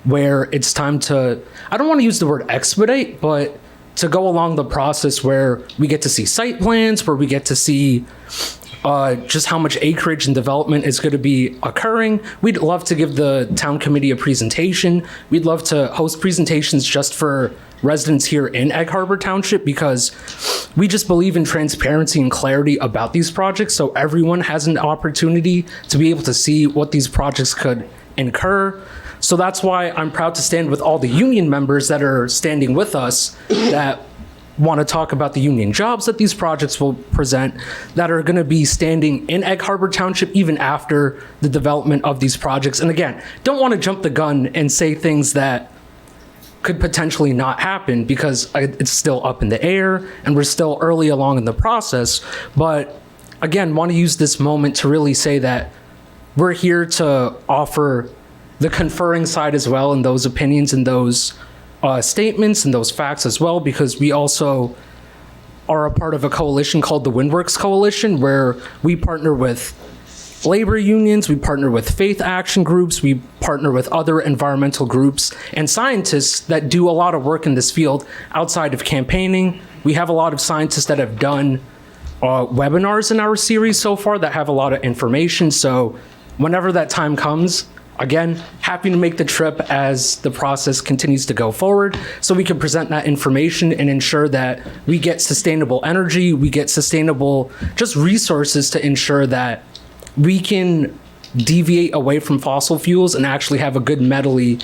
where it's time to, I don't want to use the word expedite, but to go along the process where we get to see site plans, where we get to see just how much acreage and development is going to be occurring. We'd love to give the town committee a presentation. We'd love to host presentations just for residents here in Egg Harbor Township, because we just believe in transparency and clarity about these projects, so everyone has an opportunity to be able to see what these projects could incur. So that's why I'm proud to stand with all the union members that are standing with us that want to talk about the union jobs that these projects will present, that are going to be standing in Egg Harbor Township even after the development of these projects. And again, don't want to jump the gun and say things that could potentially not happen, because it's still up in the air and we're still early along in the process. But again, want to use this moment to really say that we're here to offer the conferring side as well, and those opinions and those statements and those facts as well, because we also are a part of a coalition called the Windworks Coalition, where we partner with labor unions, we partner with faith action groups, we partner with other environmental groups and scientists that do a lot of work in this field outside of campaigning. We have a lot of scientists that have done webinars in our series so far that have a lot of information. So whenever that time comes, again, happy to make the trip as the process continues to go forward, so we can present that information and ensure that we get sustainable energy, we get sustainable just resources to ensure that we can deviate away from fossil fuels and actually have a good medley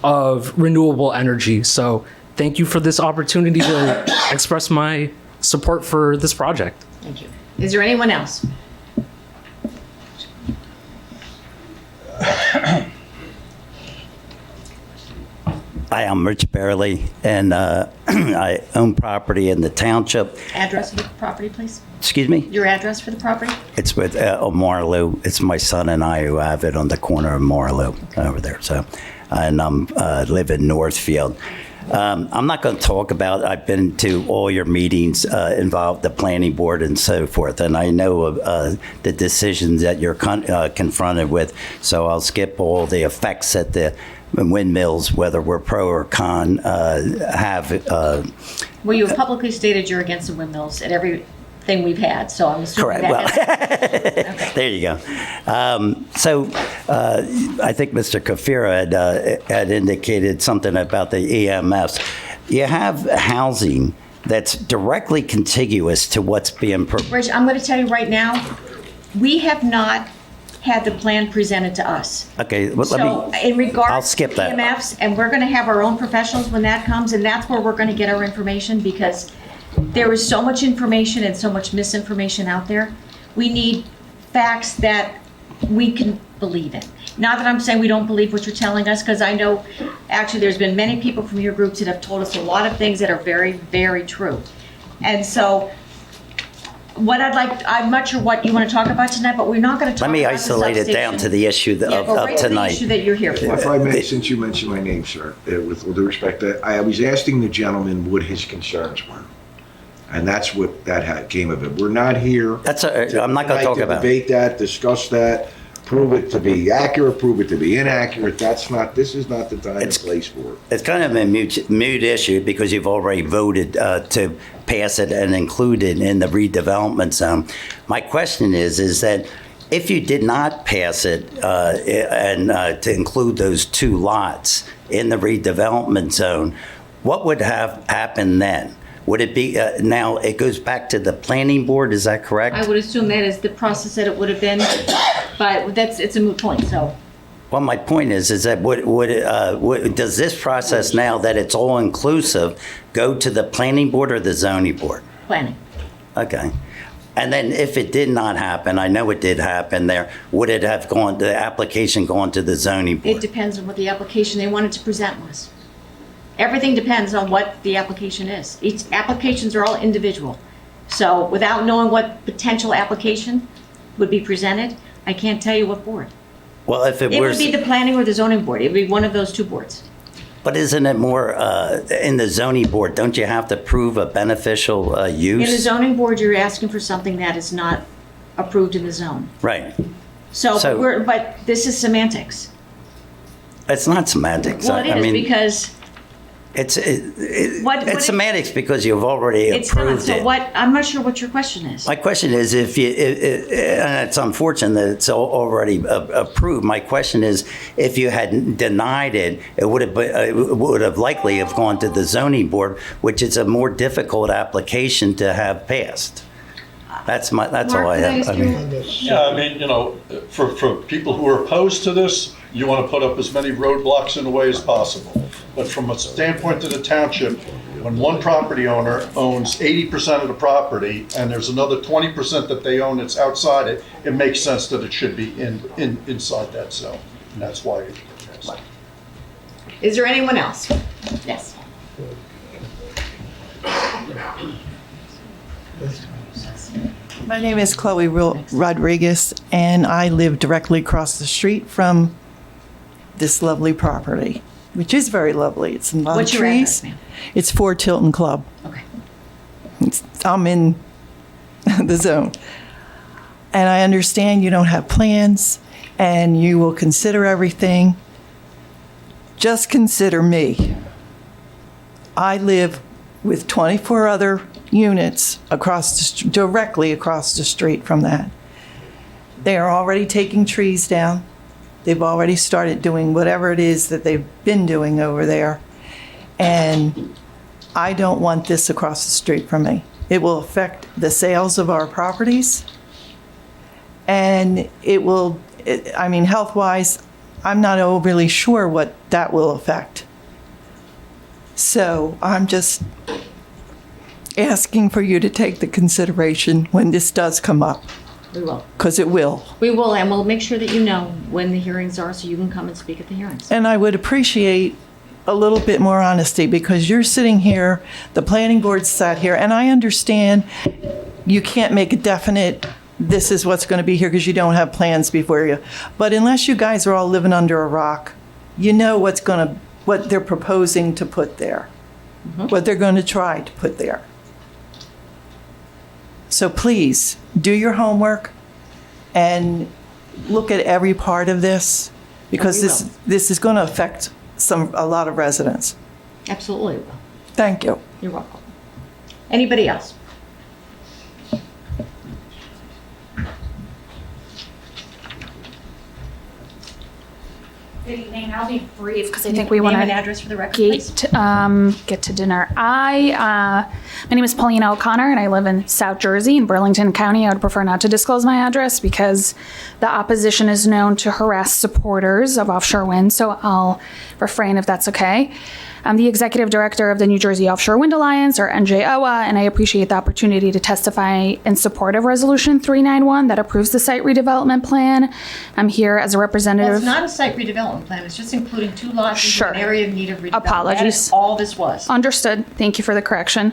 of renewable energy. So thank you for this opportunity to express my support for this project. Thank you. Is there anyone else? Hi, I'm Rich Barely, and I own property in the township. Address of the property, please. Excuse me? Your address for the property? It's with Marlow. It's my son and I who have it on the corner of Marlow over there. So, and I'm live in Northfield. I'm not going to talk about. I've been to all your meetings involved the planning board and so forth, and I know the decisions that you're confronted with. So I'll skip all the effects that the windmills, whether we're pro or con, have. Well, you have publicly stated you're against the windmills at everything we've had, so I'm assuming Correct. that There you go. So I think Mr. Kafira had indicated something about the EMFs. You have housing that's directly contiguous to what's being Rich, I'm going to tell you right now, we have not had the plan presented to us. Okay, well, So in regards I'll skip to that. EMFs, and we're going to have our own professionals when that comes, and that's where we're going to get our information, because there is so much information and so much misinformation out there. We need facts that we can believe in. Not that I'm saying we don't believe what you're telling us, because I know actually there's been many people from your groups that have told us a lot of things that are very, very true. And so what I'm not sure what you want to talk about tonight, but we're not going to talk Let me about the isolate it down substation. to the issue Yeah, go of right to the tonight. issue that you're here for. If I may, since you mentioned my name, sir, with all due respect, I was asking the gentleman what his concerns were. And that's what came of it. We're not here. I'm not going to talk about it. Debate that, discuss that, prove it to be accurate, prove it to be inaccurate. This is not the time and place for it. It's kind of a moot issue because you've already voted to pass it and include it in the redevelopment zone. My question is that if you did not pass it and to include those two lots in the redevelopment zone, what would have happened then? Would it be, now it goes back to the planning board, is that correct? I would assume that is the process that it would have been, but it's a moot point, so. Well, my point is that does this process now that it's all inclusive go to the planning board or the zoning board? Planning. Okay. And then if it did not happen, I know it did happen there, would it have the application gone to the zoning board? It depends on what the application they wanted to present was. Everything depends on what the application is. Each applications are all individual. So without knowing what potential application would be presented, I can't tell you what board. Well, if it It were, would be the planning or the zoning board. It would be one of those two boards. but isn't it more in the zoning board? Don't you have to prove a beneficial use? In the zoning board, you're asking for something that is not approved in the zone. Right. So, but this is semantics. It's not semantics. Well, it is because It's What semantics because you've already it's not. approved So it. what? I'm not sure what your question is. My question is, and it's unfortunate that it's already approved. My question is, if you had denied it, it would have likely have gone to the zoning board, which is a more difficult application to have passed. That's all I have. For people who are opposed to this, you want to put up as many roadblocks in the way as possible. But from a standpoint to the township, when one property owner owns 80% of the property and there's another 20% that they own that's outside it, it makes sense that it should be inside that zone. And that's why it passed. Is there anyone else? Yes. My name is Chloe Rodriguez, and I live directly across the street from this lovely property, which is very lovely. It's a lot What's of your trees. address, ma'am? It's 4 Tilton Club. Okay. I'm in the zone. And I understand you don't have plans, and you will consider everything. Just consider me. I live with 24 other units directly across the street from that. They are already taking trees down. They've already started doing whatever it is that they've been doing over there. And I don't want this across the street from me. It will affect the sales of our properties. And it will I mean, health-wise, I'm not overly sure what that will affect. So I'm just asking for you to take the consideration when this does come up, We will. because it will. We will, and we'll make sure that you know when the hearings are so you can come and speak at the hearings. And I would appreciate a little bit more honesty, because you're sitting here, the planning board sat here, and I understand you can't make a definite, this is what's going to be here, because you don't have plans before you. But unless you guys are all living under a rock, you know what they're proposing to put there, what they're going to try to put there. So please, do your homework and look at every part of this, because this is going to affect a lot of residents. Absolutely will. Thank you. You're welcome. Anybody else? Good evening. I'll be brief because I think we want Name to and address for the record, please. get to dinner. My name is Paulina O'Connor, and I live in South Jersey in Burlington County. I would prefer not to disclose my address because the opposition is known to harass supporters of offshore wind, so I'll refrain if that's okay. I'm the executive director of the New Jersey Offshore Wind Alliance, or NJOA, and I appreciate the opportunity to testify in support of Resolution 391 that approves the site redevelopment plan. I'm here as a representative. Well, it's not a site redevelopment plan. It's just including 2 lots into an area in need of redevelopment. Apologies. That is all this was. Understood. Thank you for the correction.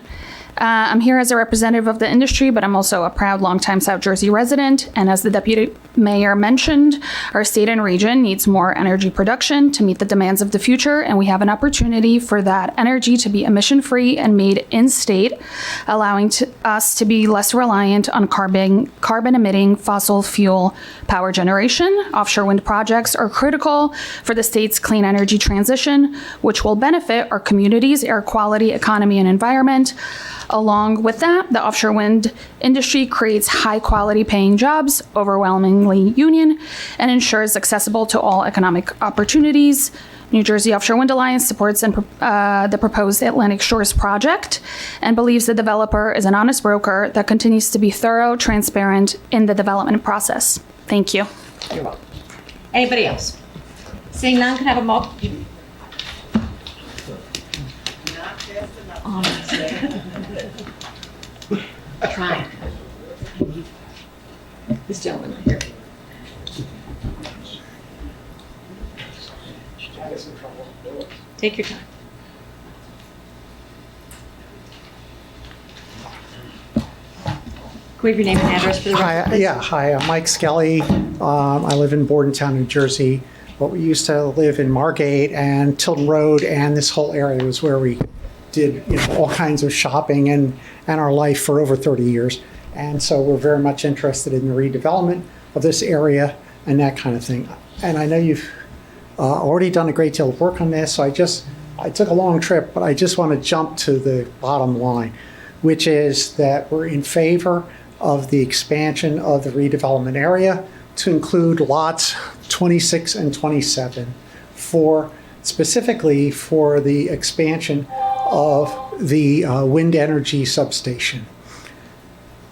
I'm here as a representative of the industry, but I'm also a proud longtime South Jersey resident. And as the deputy mayor mentioned, our state and region needs more energy production to meet the demands of the future. And we have an opportunity for that energy to be emission-free and made in-state, allowing us to be less reliant on carbon-emitting fossil fuel power generation. Offshore wind projects are critical for the state's clean energy transition, which will benefit our communities, air quality, economy, and environment. Along with that, the offshore wind industry creates high-quality paying jobs, overwhelmingly union, and ensures accessible to all economic opportunities. New Jersey Offshore Wind Alliance supports the proposed Atlantic Shores project and believes the developer is an honest broker that continues to be thorough, transparent in the development process. Thank you. You're welcome. Anybody else? Seeing none, can I have a motion? Try. This gentleman right here. Take your time. Can we have your name and address for the record, please? Hi, I'm Mike Skelly. I live in Bordentown, New Jersey. But we used to live in Margate and Tilton Road, and this whole area was where we did all kinds of shopping and our life for over 30 years. And so we're very much interested in the redevelopment of this area and that kind of thing. And I know you've already done a great deal of work on this, so I took a long trip, but I just want to jump to the bottom line, which is that we're in favor of the expansion of the redevelopment area to include lots 26 and 27 specifically for the expansion of the wind energy substation.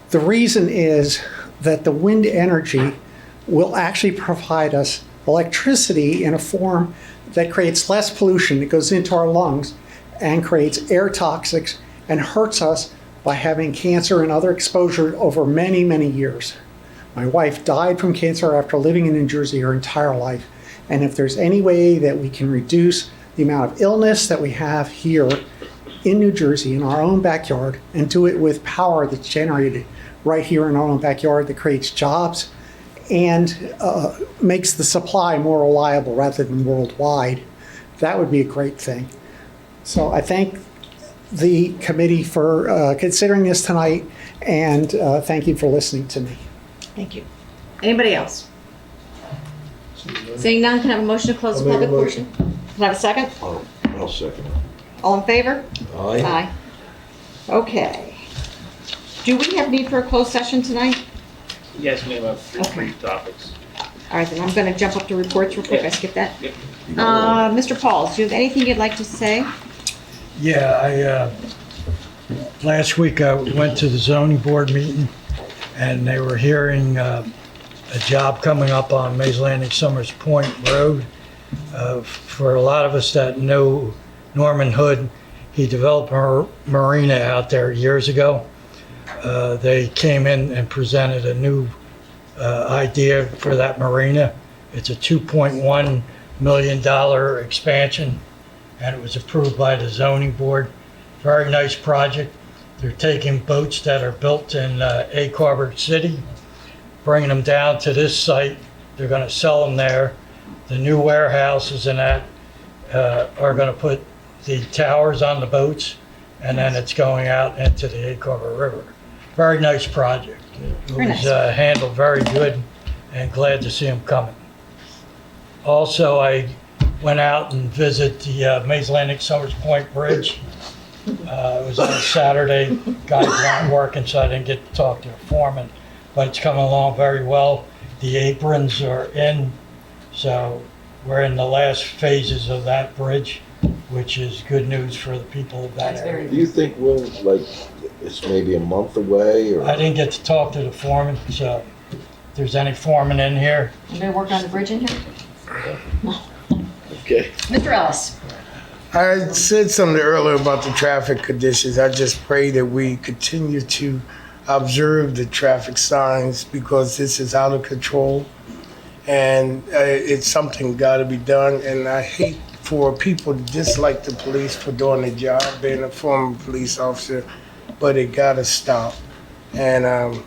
The reason is that the wind energy will actually provide us electricity in a form that creates less pollution. It goes into our lungs and creates air toxics and hurts us by having cancer and other exposure over many, many years. My wife died from cancer after living in New Jersey her entire life. And if there's any way that we can reduce the amount of illness that we have here in New Jersey in our own backyard and do it with power that's generated right here in our own backyard that creates jobs and makes the supply more reliable rather than worldwide, that would be a great thing. So I thank the committee for considering this tonight, and thank you for listening to me. Thank you. Anybody else? Seeing none, can I have a motion to close the public portion? Can I have a second? I'll second it. All in favor? Aye. Aye. Okay. Do we have need for a closed session tonight? Yes, we have three Okay. brief topics. All right, then I'm going to jump up to reports real quick. I skipped that. Yep. Mr. Pauls, do you have anything you'd like to say? Yeah, last week I went to the zoning board meeting, and they were hearing a job coming up on Mays Landing Summers Point Road. For a lot of us that know Norman Hood, he developed a marina out there years ago. They came in and presented a new idea for that marina. It's a $2.1 million expansion, and it was approved by the zoning board. Very nice project. They're taking boats that are built in Egg Harbor City, bringing them down to this site. They're going to sell them there. The new warehouses and that are going to put the towers on the boats, and then it's going out into the Egg Harbor River. Very nice project. It was handled very good, and glad to see them coming. Also, I went out and visited the Mays Landing Summers Point Bridge. It was on a Saturday. Guys weren't working, so I didn't get to talk to the foreman, but it's coming along very well. The aprons are in, so we're in the last phases of that bridge, which is good news for the people of that area. Do you think it's maybe a month away? Or? I didn't get to talk to the foreman, so if there's any foreman in here. Anybody working on the bridge in here? Okay. Mr. Ellis. I said something earlier about the traffic conditions. I just pray that we continue to observe the traffic signs because this is out of control and it's something got to be done. And I hate for people to dislike the police for doing their job, being a former police officer, but it got to stop. And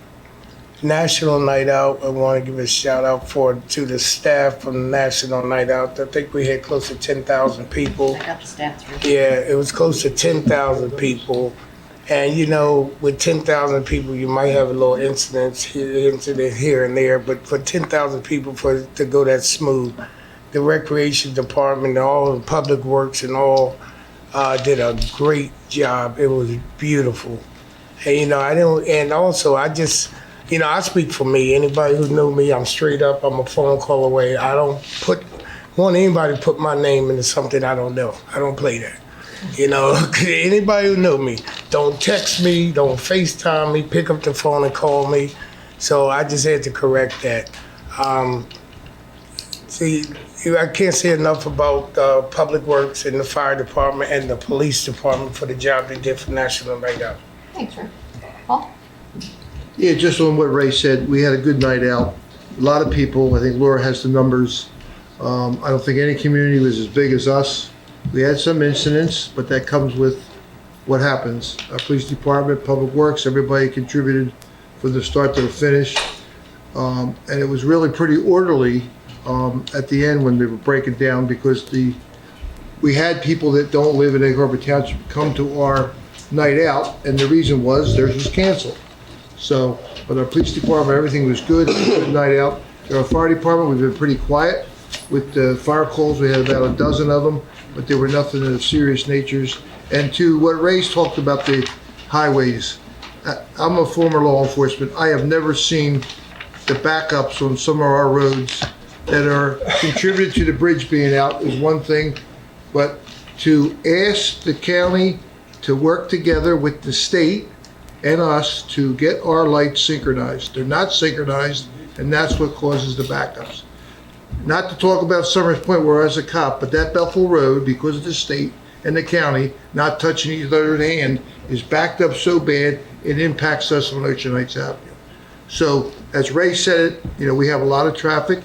National Night Out, I want to give a shout out to the staff from the National Night Out. I think we had close to 10,000 people. I got the stats right. Yeah, it was close to 10,000 people. And you know, with 10,000 people, you might have a little incident here and there, but for 10,000 people to go that smooth, the Recreation Department, all the Public Works and all did a great job. It was beautiful. And you know, I speak for me. Anybody who know me, I'm straight up. I'm a phone call away. I don't want anybody to put my name into something I don't know. I don't play that. You know, anybody who know me, don't text me, don't FaceTime me, pick up the phone and call me. So I just had to correct that. See, I can't say enough about Public Works and the Fire Department and the Police Department for the job they did for National Night Out. Thanks, Rick. Paul? Yeah, just on what Ray said, we had a good night out. A lot of people, I think Laura has the numbers. I don't think any community was as big as us. We had some incidents, but that comes with what happens. Our police department, Public Works, everybody contributed from the start to the finish. And it was really pretty orderly at the end when they were breaking down because we had people that don't live in Egg Harbor Township come to our night out, and the reason was theirs was canceled. So, but our police department, everything was good. It was a good night out. Our fire department, we've been pretty quiet with the fire calls. We had about a dozen of them, but there were nothing of serious natures. And to what Ray's talked about, the highways. I'm a former law enforcement. I have never seen the backups on some of our roads that are contributed to the bridge being out is one thing, but to ask the county to work together with the state and us to get our lights synchronized. They're not synchronized, and that's what causes the backups. Not to talk about Summers Point where I was a cop, but that Bethel Road, because of the state and the county not touching each other's hand, is backed up so bad it impacts us on Ocean Heights Avenue. So, as Ray said it, you know, we have a lot of traffic,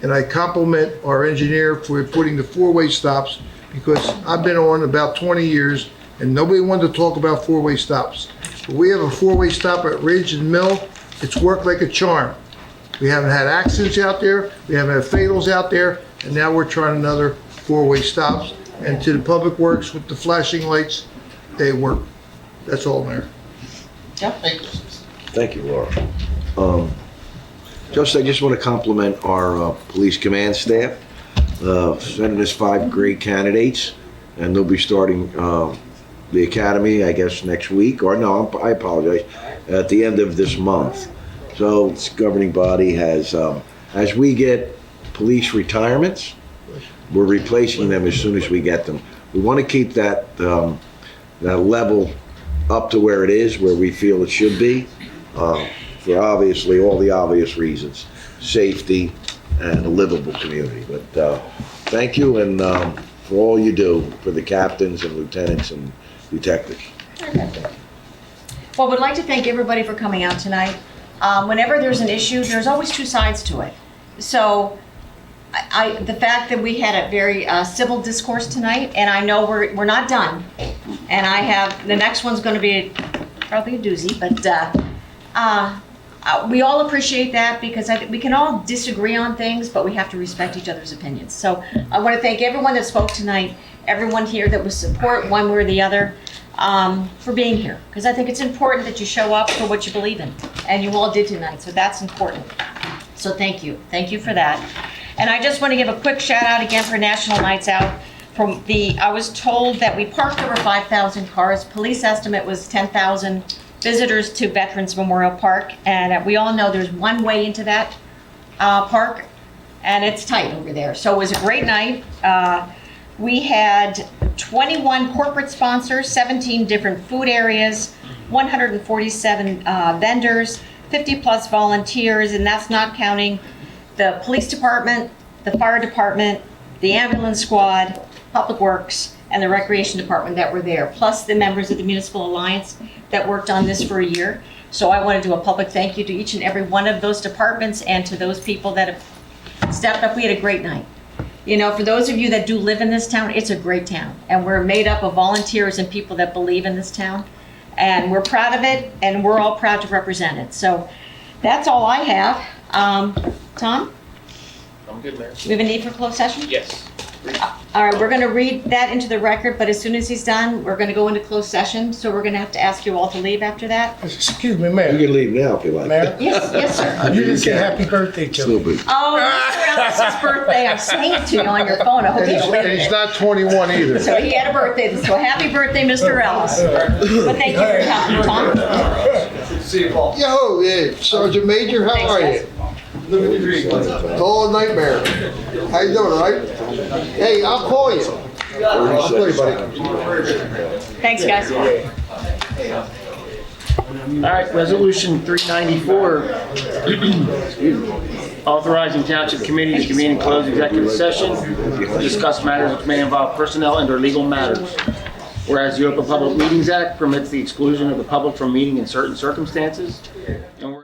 and I compliment our engineer for putting the four-way stops because I've been on about 20 years and nobody wanted to talk about four-way stops. But we have a four-way stop at Ridge and Mill. It's worked like a charm. We haven't had accidents out there, we haven't had fatals out there, and now we're trying another four-way stops. And to the Public Works with the flashing lights, they work. That's all, Mayor. Jeff? Thank you, Laura. I just want to compliment our police command staff, sending us 5 great candidates, and they'll be starting the academy, I guess, next week, or no, I apologize, at the end of this month. So this governing body has, as we get police retirements, we're replacing them as soon as we get them. We want to keep that that level up to where it is, where we feel it should be. for obviously all the obvious reasons, safety and a livable community. But thank you, and for all you do for the captains and lieutenants and detectives. Well, would like to thank everybody for coming out tonight. Whenever there's an issue, there's always two sides to it. So the fact that we had a very civil discourse tonight, and I know we're not done, and the next one's going to be probably a doozy, but we all appreciate that, because I think we can all disagree on things, but we have to respect each other's opinions. So I want to thank everyone that spoke tonight, everyone here that was support one way or the other, for being here, because I think it's important that you show up for what you believe in, and you all did tonight, so that's important. So thank you for that. And I just want to give a quick shout out again for National Nights Out. I was told that we parked over 5,000 cars. Police estimate was 10,000 visitors to Veterans Memorial Park, and we all know there's one way into that park, and it's tight over there. So it was a great night. We had 21 corporate sponsors, 17 different food areas, 147 vendors, 50 plus volunteers, and that's not counting the police department, the fire department, the ambulance squad, public works, and the recreation department that were there, plus the members of the Municipal Alliance that worked on this for a year. So I want to do a public thank you to each and every one of those departments and to those people that have stepped up. We had a great night. You know, for those of you that do live in this town, it's a great town, and we're made up of volunteers and people that believe in this town, and we're proud of it, and we're all proud to represent it. So that's all I have. Tom? I'm good, Mayor. We have a need for closed session? Yes. All right, we're going to read that into the record, but as soon as he's done, we're going to go into closed session, so we're going to have to ask you all to leave after that. Excuse me, Mayor. You can leave now if you like. Mayor? Yes, sir. You didn't say happy birthday to me. Oh, Mr. Ellis's birthday. I'm saying it to you on your phone. I hope you don't And he's not 21 either. So he had a birthday, so happy birthday, Mr. Ellis. But thank you for coming, Tom. See you, Paul. Yo, yeah, Sergeant Major, how are you? Total nightmare. How you doing, all right? Hey, I'll call you. I'll call you, buddy. Thanks, guys. All right, resolution 394, authorizing Township Committee to convene and close executive session to discuss matters which may involve personnel and/or legal matters. Whereas the Open Public Meetings Act permits the exclusion of the public from meeting in certain circumstances,